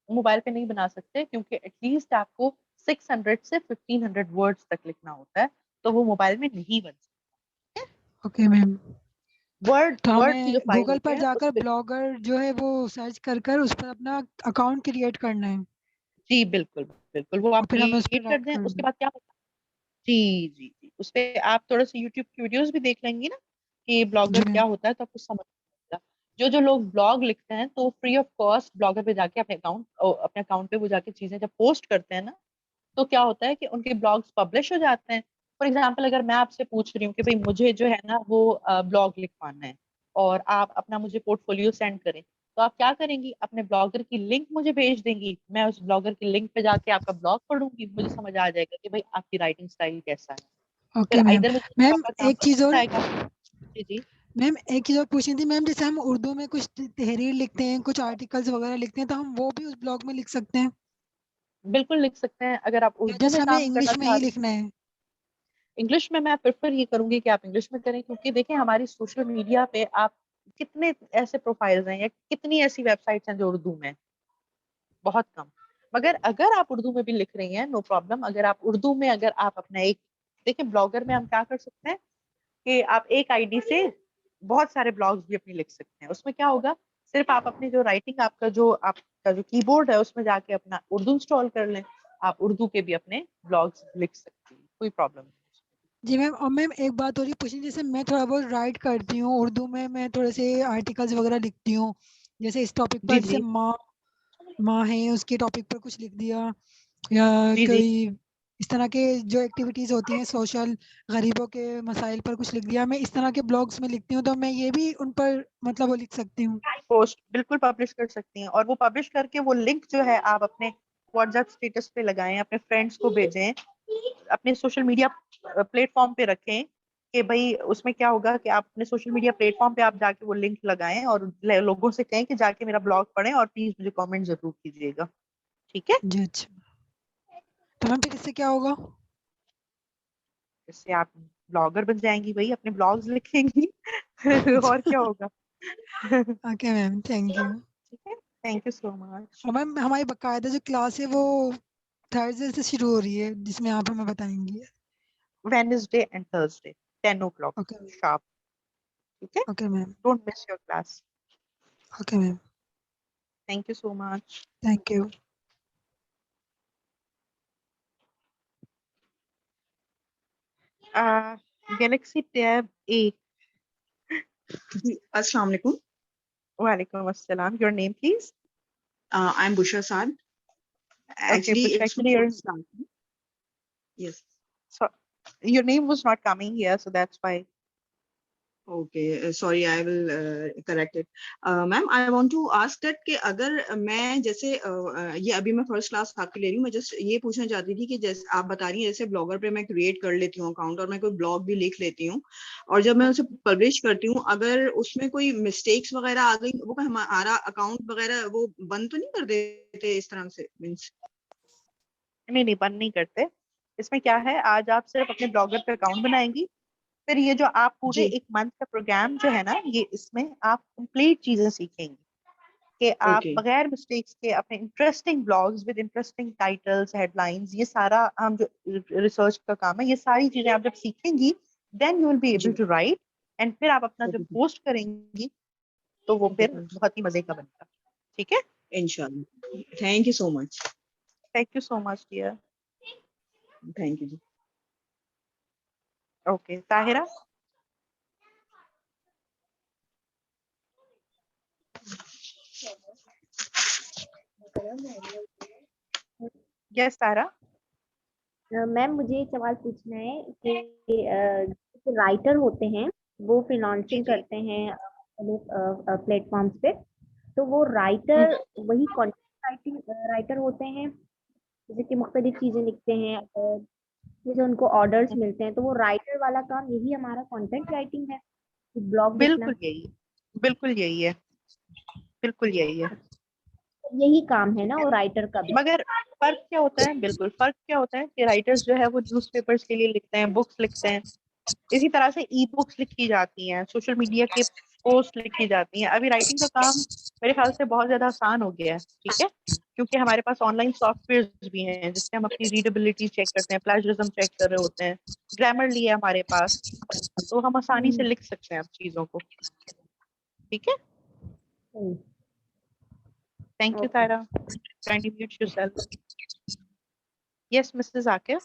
मोबाइल पे नहीं बना सकते क्योंकि एटलीस्ट आपको 600 से 1500 वर्ड्स तक लिखना होता है, तो वो मोबाइल में नहीं बन सकता। Okay ma'am. वर्ड तो वर्ड की जो हमें फाइल गूगल होती पर है उस जाकर पे। ब्लॉगर जो है वो सर्च कर कर उस पर अपना अकाउंट क्रिएट करना है जी बिल्कुल बिल्कुल, वो और आप फिर हमें उस पर क्रिएट कर राइट दें, करना उसके है। बाद क्या होता है। जी जी जी, उस पे आप थोड़ा सा यूट्यूब की वीडियोस भी देख लेंगी ना कि जी ब्लॉगर क्या मैम। होता है, तो आपको समझ आएगा। जो जो लोग ब्लॉग लिखते हैं तो फ्री ऑफ कॉस्ट ब्लॉगर पे जाके अपने अकाउंट पे वो जाके चीजें जब पोस्ट करते हैं ना, तो क्या होता है कि उनके ब्लॉग्स पब्लिश हो जाते हैं। फॉर एग्जाम्पल अगर मैं आपसे पूछ रही हूँ कि भाई मुझे जो है ना वो ब्लॉग लिखवाना है और आप अपना मुझे पोर्टफोलियो सेंड करें, तो आप क्या करेंगी, अपने ब्लॉगर की लिंक मुझे भेज देंगी, मैं उस ब्लॉगर की लिंक पे जाके आपका ब्लॉग पढ़ूंगी, मुझे समझ आ जाएगा कि भाई आपकी राइटिंग स्टाइल कैसा है। फिर ओके मैम। इधर मुझे मैम प्रॉपर काम एक चीज पसंद और आएगा। जी जी मैम एक चीज और पूछनी थी मैम, जैसे हम उर्दू में कुछ तहरीर लिखते हैं, कुछ आर्टिकल्स वगैरह लिखते हैं, तो हम वो भी उस ब्लॉग में लिख सकते हैं बिल्कुल लिख सकते हैं। अगर आप या उर्दू जैसे में हमें काम करना इंग्लिश में ही चाहते लिखना है? हैं, इंग्लिश में मैं प्रेफर ये करूंगी कि आप इंग्लिश में करें, क्योंकि देखिए हमारी सोशल मीडिया पे आप कितने ऐसे प्रोफाइल्स हैं या कितनी ऐसी वेबसाइट्स हैं जो उर्दू में हैं? बहुत कम। मगर अगर आप उर्दू में भी लिख रही हैं, नो प्रॉब्लम। अगर आप उर्दू में अगर आप अपना एक, देखिए ब्लॉगर में हम क्या कर सकते हैं कि आप एक आईडी से बहुत सारे ब्लॉग्स भी अपने लिख सकते हैं। उसमें क्या होगा, सिर्फ आप अपनी जो राइटिंग, आपका जो कीबोर्ड है उसमें जाके अपना उर्दू इंस्टॉल कर लें, आप उर्दू के भी अपने ब्लॉग्स लिख सकती हैं, कोई प्रॉब्लम नहीं। जी मैम। और मैम एक बात और ही पूछनी, जैसे मैं थोड़ा बहुत राइट करती हूँ उर्दू में, मैं थोड़े से आर्टिकल्स वगैरह लिखती हूँ, जैसे इस टॉपिक जी पर, जैसे जी माँ माँ है उसके टॉपिक पर कुछ लिख दिया, या जी जी कोई इस तरह के जो एक्टिविटीज होती हैं सोशल, गरीबों के मसाइल पर कुछ लिख दिया, मैं इस तरह के ब्लॉग्स में लिखती हूँ, तो मैं ये भी उन पर मतलब वो लिख सकती हूँ? पोस्ट बिल्कुल पब्लिश कर सकती हैं, और वो पब्लिश करके वो लिंक जो है आप अपने व्हाट्सएप स्टेटस पे लगाएं, अपने फ्रेंड्स को भेजें, अपने सोशल मीडिया प्लेटफॉर्म पे रखें। कि भाई उसमें क्या होगा कि आप अपने सोशल मीडिया प्लेटफॉर्म पे आप जाके वो लिंक लगाएं और लोगों से कहें कि जाके मेरा ब्लॉग पढ़ें और प्लीज मुझे कमेंट जरूर कीजिएगा। ठीक है, जी अच्छा। तो मैम फिर इससे क्या होगा? इससे आप ब्लॉगर बन जाएंगी, भाई अपने ब्लॉग्स लिखेंगी और क्या होगा। Okay ma'am, thank you. ठीक है, थैंक यू सो मच। और मैम हमारी बकायदा जो क्लास है वो थर्सडे से शुरू हो रही है, जिसमें आप हमें बताएंगी? Wednesday and Thursday 10 o'clock okay. sharp. ठीक है, okay ma'am. Don't miss your class. Okay ma'am, thank you so much. Thank you. Galaxy Tab A. जी अस्सलाम वालेकुम। वालेकुम अस्सलाम, your name please. I am Bushra Saad. Okay, Actually, but it's my actually first time. Yes. so, your name was not coming here, so that's why. Okay. Sorry, I will correct it. Ma'am, I want to ask that कि अगर मैं जैसे ये अभी मैं first class आपकी ले रही हूँ, मैं जस्ट ये पूछना चाहती थी कि जैसे आप बता रही हैं जैसे ब्लॉगर पे मैं क्रिएट कर लेती हूँ अकाउंट और मैं कोई ब्लॉग भी लिख लेती हूँ, और जब मैं उसे पब्लिश करती हूँ अगर उसमें कोई मिस्टेक्स वगैरह आ गई, वो हमारा अकाउंट वगैरह वो बंद तो नहीं कर देते इस तरह से? मीन्स नहीं नहीं, बंद नहीं करते। इसमें क्या है, आज आप सिर्फ अपने ब्लॉगर पे अकाउंट बनाएंगी, फिर ये जो आप पूरे जी। 1 मंथ का प्रोग्राम जो है ना, ये इसमें आप कंप्लीट चीजें सीखेंगी कि आप ओके। बगैर मिस्टेक्स के अपने interesting blogs with interesting titles, headlines, ये सारा हम जो रिसर्च का काम है, ये सारी चीजें आप जब सीखेंगी, then you will be able जी। To write. एंड फिर आप अपना जब ओके। पोस्ट करेंगी तो वो फिर बहुत ही मजे का बनेगा। ठीक है, इंशाल्लाह। Thank you so much. Thank you so much dear. Thank you जी। Okay, Tahira. Yes Tara. Ma'am मुझे एक सवाल पूछना है कि जो राइटर होते हैं वो जी फ्रीलांसिंग जी। करते हैं प्लेटफॉर्म्स पे, तो वो राइटर वही कंटेंट राइटिंग राइटर होते हैं जैसे कि मुख्तलिफ चीजें लिखते हैं, जैसे उनको ऑर्डर्स मिलते हैं, तो वो राइटर वाला काम यही हमारा कंटेंट राइटिंग है, ब्लॉग लिखना? बिल्कुल यही है, बिल्कुल यही है, बिल्कुल यही है। यही काम है ठीक ना है, वो राइटर का भी? मगर फर्क क्या होता है, बिल्कुल फर्क क्या होता है कि राइटर्स जो है वो न्यूज़पेपर्स के लिए लिखते हैं, बुक्स लिखते हैं। इसी तरह से ई बुक्स लिखी जाती हैं, सोशल मीडिया के पोस्ट लिखी जाती हैं। अभी राइटिंग का काम मेरे ख्याल से बहुत ज्यादा आसान हो गया है। ठीक है, क्योंकि हमारे पास ऑनलाइन सॉफ्टवेयर भी हैं जिससे हम अपनी रीडेबिलिटी चेक करते हैं, प्लेजरिज्म चेक कर रहे होते हैं, ग्रामर लिए हमारे पास, तो हम आसानी से लिख सकते हैं अब चीजों को। ठीक है, thank you okay. Tara. Kindly mute yourself. Yes Mrs Aqib.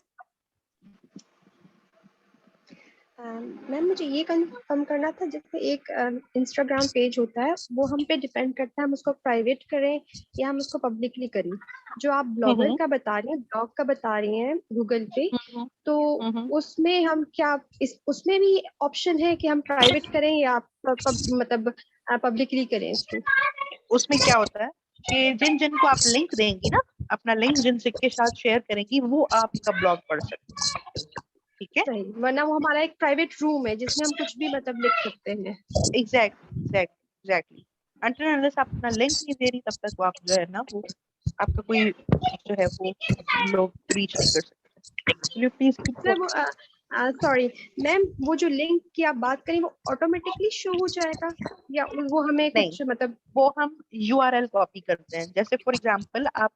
Ma'am मुझे ये कंफर्म करना था, जैसे एक इंस्टाग्राम पेज होता है वो हम पे डिपेंड करता है हम उसको प्राइवेट करें या हम उसको पब्लिकली करें। जो आप ब्लॉगर का बता रही हैं, ब्लॉग का बता रही हैं गूगल पे, तो उसमें हम क्या उसमें भी ऑप्शन है कि हम प्राइवेट करें या मतलब पब्लिकली करें उसको? उसमें क्या होता है कि जिन जिन को आप लिंक देंगी ना, अपना लिंक जिनसे के साथ शेयर करेंगी वो आपका ब्लॉग पढ़ सकते हैं। ठीक है, सही, वरना वो हमारा एक प्राइवेट रूम है जिसमें हम कुछ भी मतलब लिख सकते हैं। एग्जैक्टली अनटिल अनलेस आप अपना लिंक नहीं दे रही तब तक वो आप जो है ना वो आपका कोई जो है वो लोग रीच नहीं कर सकते। प्लीज सॉरी मैम, वो जो लिंक की आप बात करें वो ऑटोमेटिकली शो हो जाएगा या वो हमें नहीं, कुछ मतलब? वो हम URL कॉपी करते हैं। जैसे फॉर एग्जांपल आप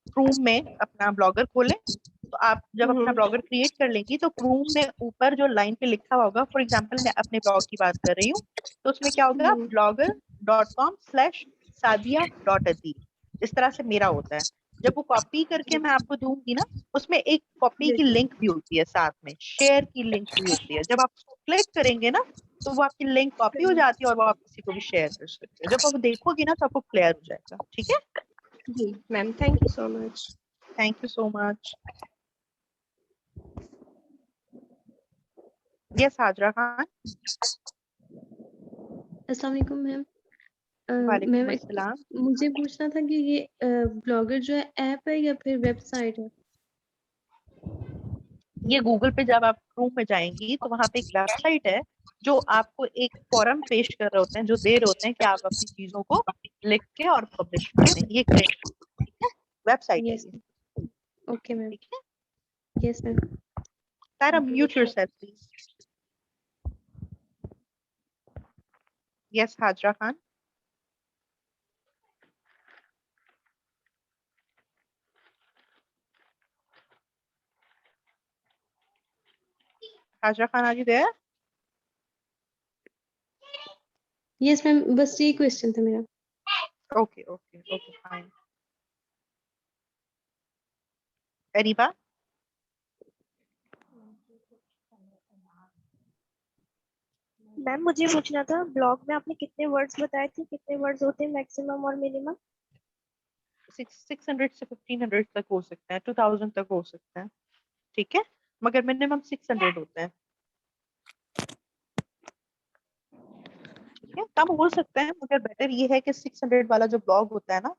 क्रूम में अपना ब्लॉगर खोलें, तो आप जब अपना ब्लॉगर क्रिएट कर लेंगी तो क्रूम में ऊपर जो लाइन पे लिखा होगा, फॉर एग्जांपल मैं अपने ब्लॉग की बात कर रही हूँ, तो उसमें क्या होगा blogger.com/sadia.aziz, इस तरह से मेरा होता है। जब वो कॉपी करके मैं आपको दूंगी ना, उसमें एक कॉपी की लिंक भी होती है, साथ में शेयर की लिंक भी होती है। जब आप उसको क्लिक करेंगे ना तो वो आपकी लिंक कॉपी हो जाती है और वो आप किसी को भी शेयर कर सकते हैं। जब आप देखोगे ना तो आपको क्लियर हो जाएगा। ठीक है जी ma'am, thank you so much. Thank you so much. Yes Hajra Khan. अस्सलाम वालेकुम मैम। वालेकुम मैम अस्सलाम। मुझे पूछना था कि ये ब्लॉगर जो है ऐप है या फिर वेबसाइट है? ये गूगल पे जब आप क्रोम में जाएंगी तो वहां पे एक वेबसाइट है जो आपको एक फॉरम पेश कर रहे होते हैं, जो दे रहे होते हैं कि आप अपनी चीजों को लिख के और पब्लिश कर दें। ये वेबसाइट है यस ये। Okay ma'am. ठीक है, yes ma'am. Tara mute yourself please. Yes Hajra Khan. Hajra Khan are you there? Yes ma'am, बस यही क्वेश्चन था मेरा। Okay okay okay fine. Areeba. Ma'am मुझे पूछना था, ब्लॉग में आपने कितने वर्ड्स बताए थे, कितने वर्ड्स होते हैं मैक्सिमम और मिनिमम? 600 से 1500 तक हो सकते हैं, 2000 तक हो सकते हैं। ठीक है, मगर मिनिमम 600 होते हैं। ठीक है, कम हो सकते हैं मगर बेटर ये है कि 600 वाला जो ब्लॉग होता है ना,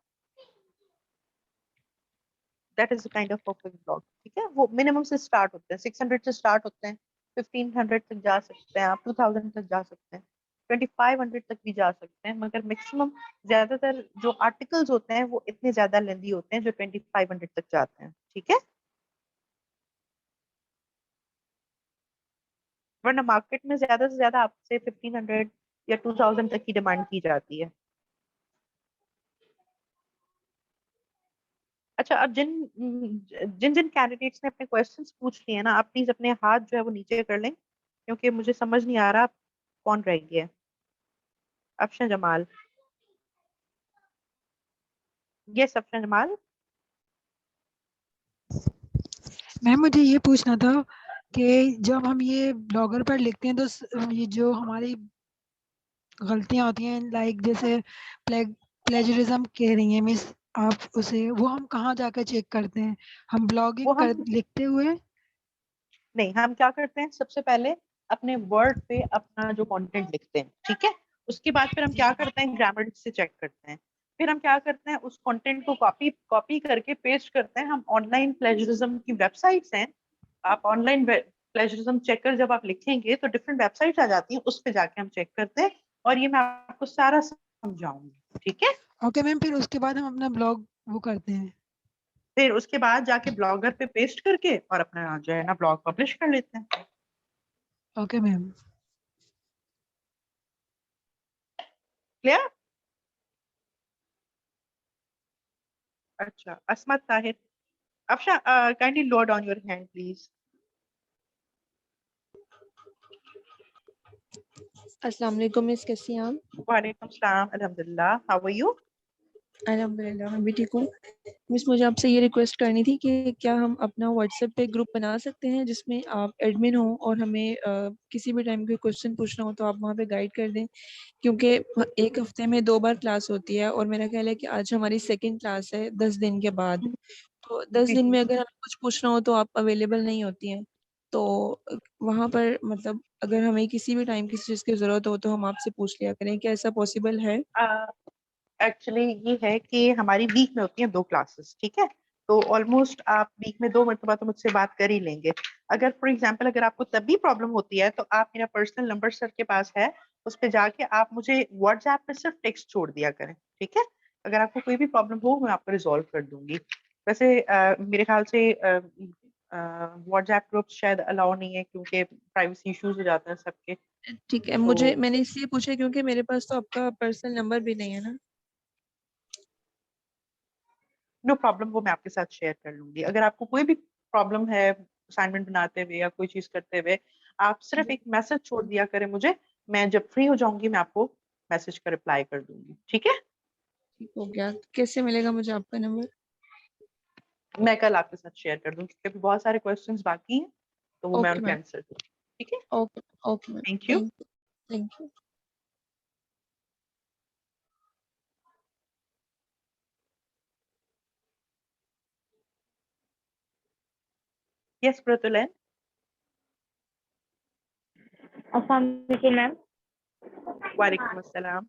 that is kind of perfect blog. ठीक है, वो मिनिमम से स्टार्ट होते हैं, 600 से स्टार्ट होते हैं, 1500 तक जा सकते हैं, आप 2000 तक जा सकते हैं, 2500 तक भी जा सकते हैं, मगर मैक्सिमम ज्यादातर जो आर्टिकल्स होते हैं वो इतने ज्यादा लेंदी होते हैं जो 2500 तक जाते हैं। ठीक है, वरना मार्केट में ज्यादा से ज्यादा आपसे 1500 या 2000 तक की डिमांड की जाती है। अच्छा, अब जिन जिन जिन कैंडिडेट्स ने अपने क्वेश्चंस पूछ लिए हैं ना, आप प्लीज अपने हाथ जो है वो नीचे कर लें, क्योंकि मुझे समझ नहीं आ रहा कौन रह गया है। अफशन जमाल। यस अफशन जमाल। मैम मुझे ये पूछना था कि जब हम ये ब्लॉगर पर लिखते हैं तो ये जो हमारी गलतियां होती हैं, लाइक जैसे प्लेजरिज्म कह रही हैं मिस आप, उसे वो हम कहाँ जाकर चेक करते हैं? हम ब्लॉगिंग वो कर हम लिखते हुए? नहीं, हम क्या करते हैं, सबसे पहले अपने वर्ड पे अपना जो कंटेंट लिखते हैं। ठीक है, उसके बाद फिर हम क्या करते हैं, ग्रामर से चेक करते हैं। फिर हम क्या करते हैं, उस कंटेंट को कॉपी कॉपी करके पेस्ट करते हैं। हम ऑनलाइन प्लेजरिज्म की वेबसाइट्स हैं, आप ऑनलाइन प्लेजरिज्म चेकर जब आप लिखेंगे तो डिफरेंट वेबसाइट्स आ जाती हैं, उस पे जाके हम चेक करते हैं, और ये मैं आपको सारा समझाऊंगी। ठीक है, ओके मैम, फिर उसके बाद हम अपना ब्लॉग वो करते हैं? फिर उसके बाद जाके ब्लॉगर पे पेस्ट करके और अपना जो है ना ब्लॉग पब्लिश कर लेते हैं। Okay ma'am. क्लियर? अच्छा, असमत Tahir. Afsha, kindly load on your hand please. अस्सलाम वालेकुम मिस, कैसी हैं आप? वालेकुम सलाम, अल्हम्दुलिल्लाह, हाउ आर यू? अल्हम्दुलिल्लाह मैं भी ठीक हूँ। मिस मुझे आपसे ये रिक्वेस्ट करनी थी कि क्या हम अपना व्हाट्सएप पे ग्रुप बना सकते हैं जिसमें आप एडमिन हो और हमें किसी भी टाइम कोई क्वेश्चन पूछना हो तो आप वहाँ पे गाइड कर दें, क्योंकि एक हफ्ते में 2 बार क्लास होती है और मेरा ख्याल है कि आज हमारी सेकंड क्लास है 10 दिन के बाद। तो 10 जी दिन जी में अगर हमें कुछ पूछना हो तो आप अवेलेबल नहीं होती हैं। तो वहाँ पर मतलब अगर हमें किसी भी टाइम किसी चीज़ की ज़रूरत हो तो हम आपसे पूछ लिया करें, क्या ऐसा पॉसिबल है? एक्चुअली ये है कि हमारी वीक में होती हैं 2 क्लासेस, ठीक है? तो ऑलमोस्ट आप वीक में 2 मरतबा तो मुझसे बात कर ही लेंगे। अगर फॉर एग्जांपल अगर आपको तब भी प्रॉब्लम होती है तो आप मेरा पर्सनल नंबर सर के पास है, उस पे जाके आप मुझे व्हाट्सएप पे सिर्फ टेक्स्ट छोड़ दिया करें, ठीक है? अगर आपको कोई भी प्रॉब्लम हो मैं आपको रिजॉल्व कर दूंगी। वैसे मेरे ख्याल से व्हाट्सएप ग्रुप शायद अलाउ नहीं है क्योंकि प्राइवेसी इश्यूज हो जाते हैं सबके। ठीक है, तो मैंने इसलिए पूछा क्योंकि मेरे पास तो आपका पर्सनल नंबर भी नहीं है ना। नो प्रॉब्लम, वो मैं आपके साथ शेयर कर लूंगी। अगर आपको कोई भी प्रॉब्लम है असाइनमेंट बनाते हुए या कोई चीज करते हुए, आप सिर्फ एक मैसेज छोड़ दिया करें मुझे, मैं जब फ्री हो जाऊंगी मैं आपको मैसेज का रिप्लाई कर दूंगी, ठीक है? ठीक हो गया, कैसे मिलेगा मुझे आपका नंबर? मैं कल आपके साथ शेयर कर दूंगी क्योंकि बहुत सारे क्वेश्चंस बाकी हैं तो वो मैं ओके उनके मैम, आंसर दूंगी, ठीक है? Okay okay ma'am, thank you. Thank you. Yes Pratulan. अस्सलाम वालेकुम मैम। वालेकुम अस्सलाम।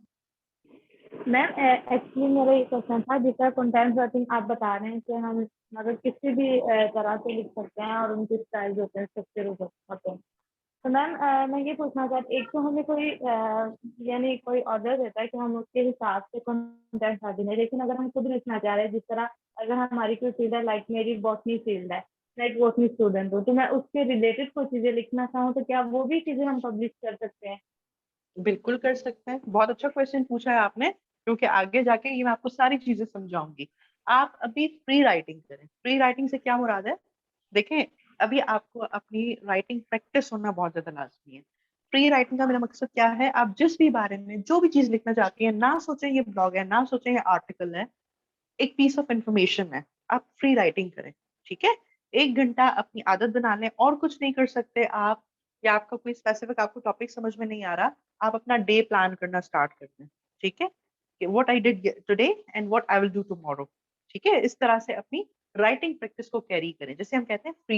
मैम एक्चुअली मेरा ये क्वेश्चन था, जिस तरह कंटेंट राइटिंग आप बता रहे हैं कि हम मतलब किसी भी तरह से लिख सकते हैं और उनके स्टाइल होते हैं, स्ट्रक्चर होते हैं। तो मैम मैं ये पूछना चाहती, एक तो हमें कोई यानी कोई ऑर्डर देता है कि हम उसके हिसाब से कंटेंट राइटिंग है, लेकिन अगर हम खुद लिखना चाह रहे हैं, जिस तरह अगर हमारी कोई फील्ड है, लाइक मेरी बॉटनी फील्ड है, मैं एक बॉटनी स्टूडेंट हूँ, तो मैं उसके रिलेटेड कोई चीजें लिखना चाहूँ तो क्या वो भी चीजें हम पब्लिश कर सकते हैं? बिल्कुल कर सकते हैं, बहुत अच्छा क्वेश्चन पूछा है आपने, क्योंकि आगे जाके ये मैं आपको सारी चीजें समझाऊंगी। आप अभी फ्री राइटिंग करें। फ्री राइटिंग से क्या मुराद है? देखें, अभी आपको अपनी राइटिंग प्रैक्टिस होना बहुत ज्यादा लाजमी है। फ्री राइटिंग का मेरा मकसद क्या है? आप जिस भी बारे में जो भी चीज लिखना चाहती हैं, ना सोचें ये ब्लॉग है, ना सोचें ये आर्टिकल है, एक पीस ऑफ इंफॉर्मेशन है, आप फ्री राइटिंग करें, ठीक है? 1 घंटा अपनी आदत बना लें, और कुछ नहीं कर सकते आप, या आपका कोई स्पेसिफिक आपको टॉपिक समझ में नहीं आ रहा, आप अपना डे प्लान करना स्टार्ट कर दें, ठीक है? कि what I did today and what I will do tomorrow, ठीक है? इस तरह से अपनी राइटिंग प्रैक्टिस को कैरी करें, जैसे हम कहते हैं फ्री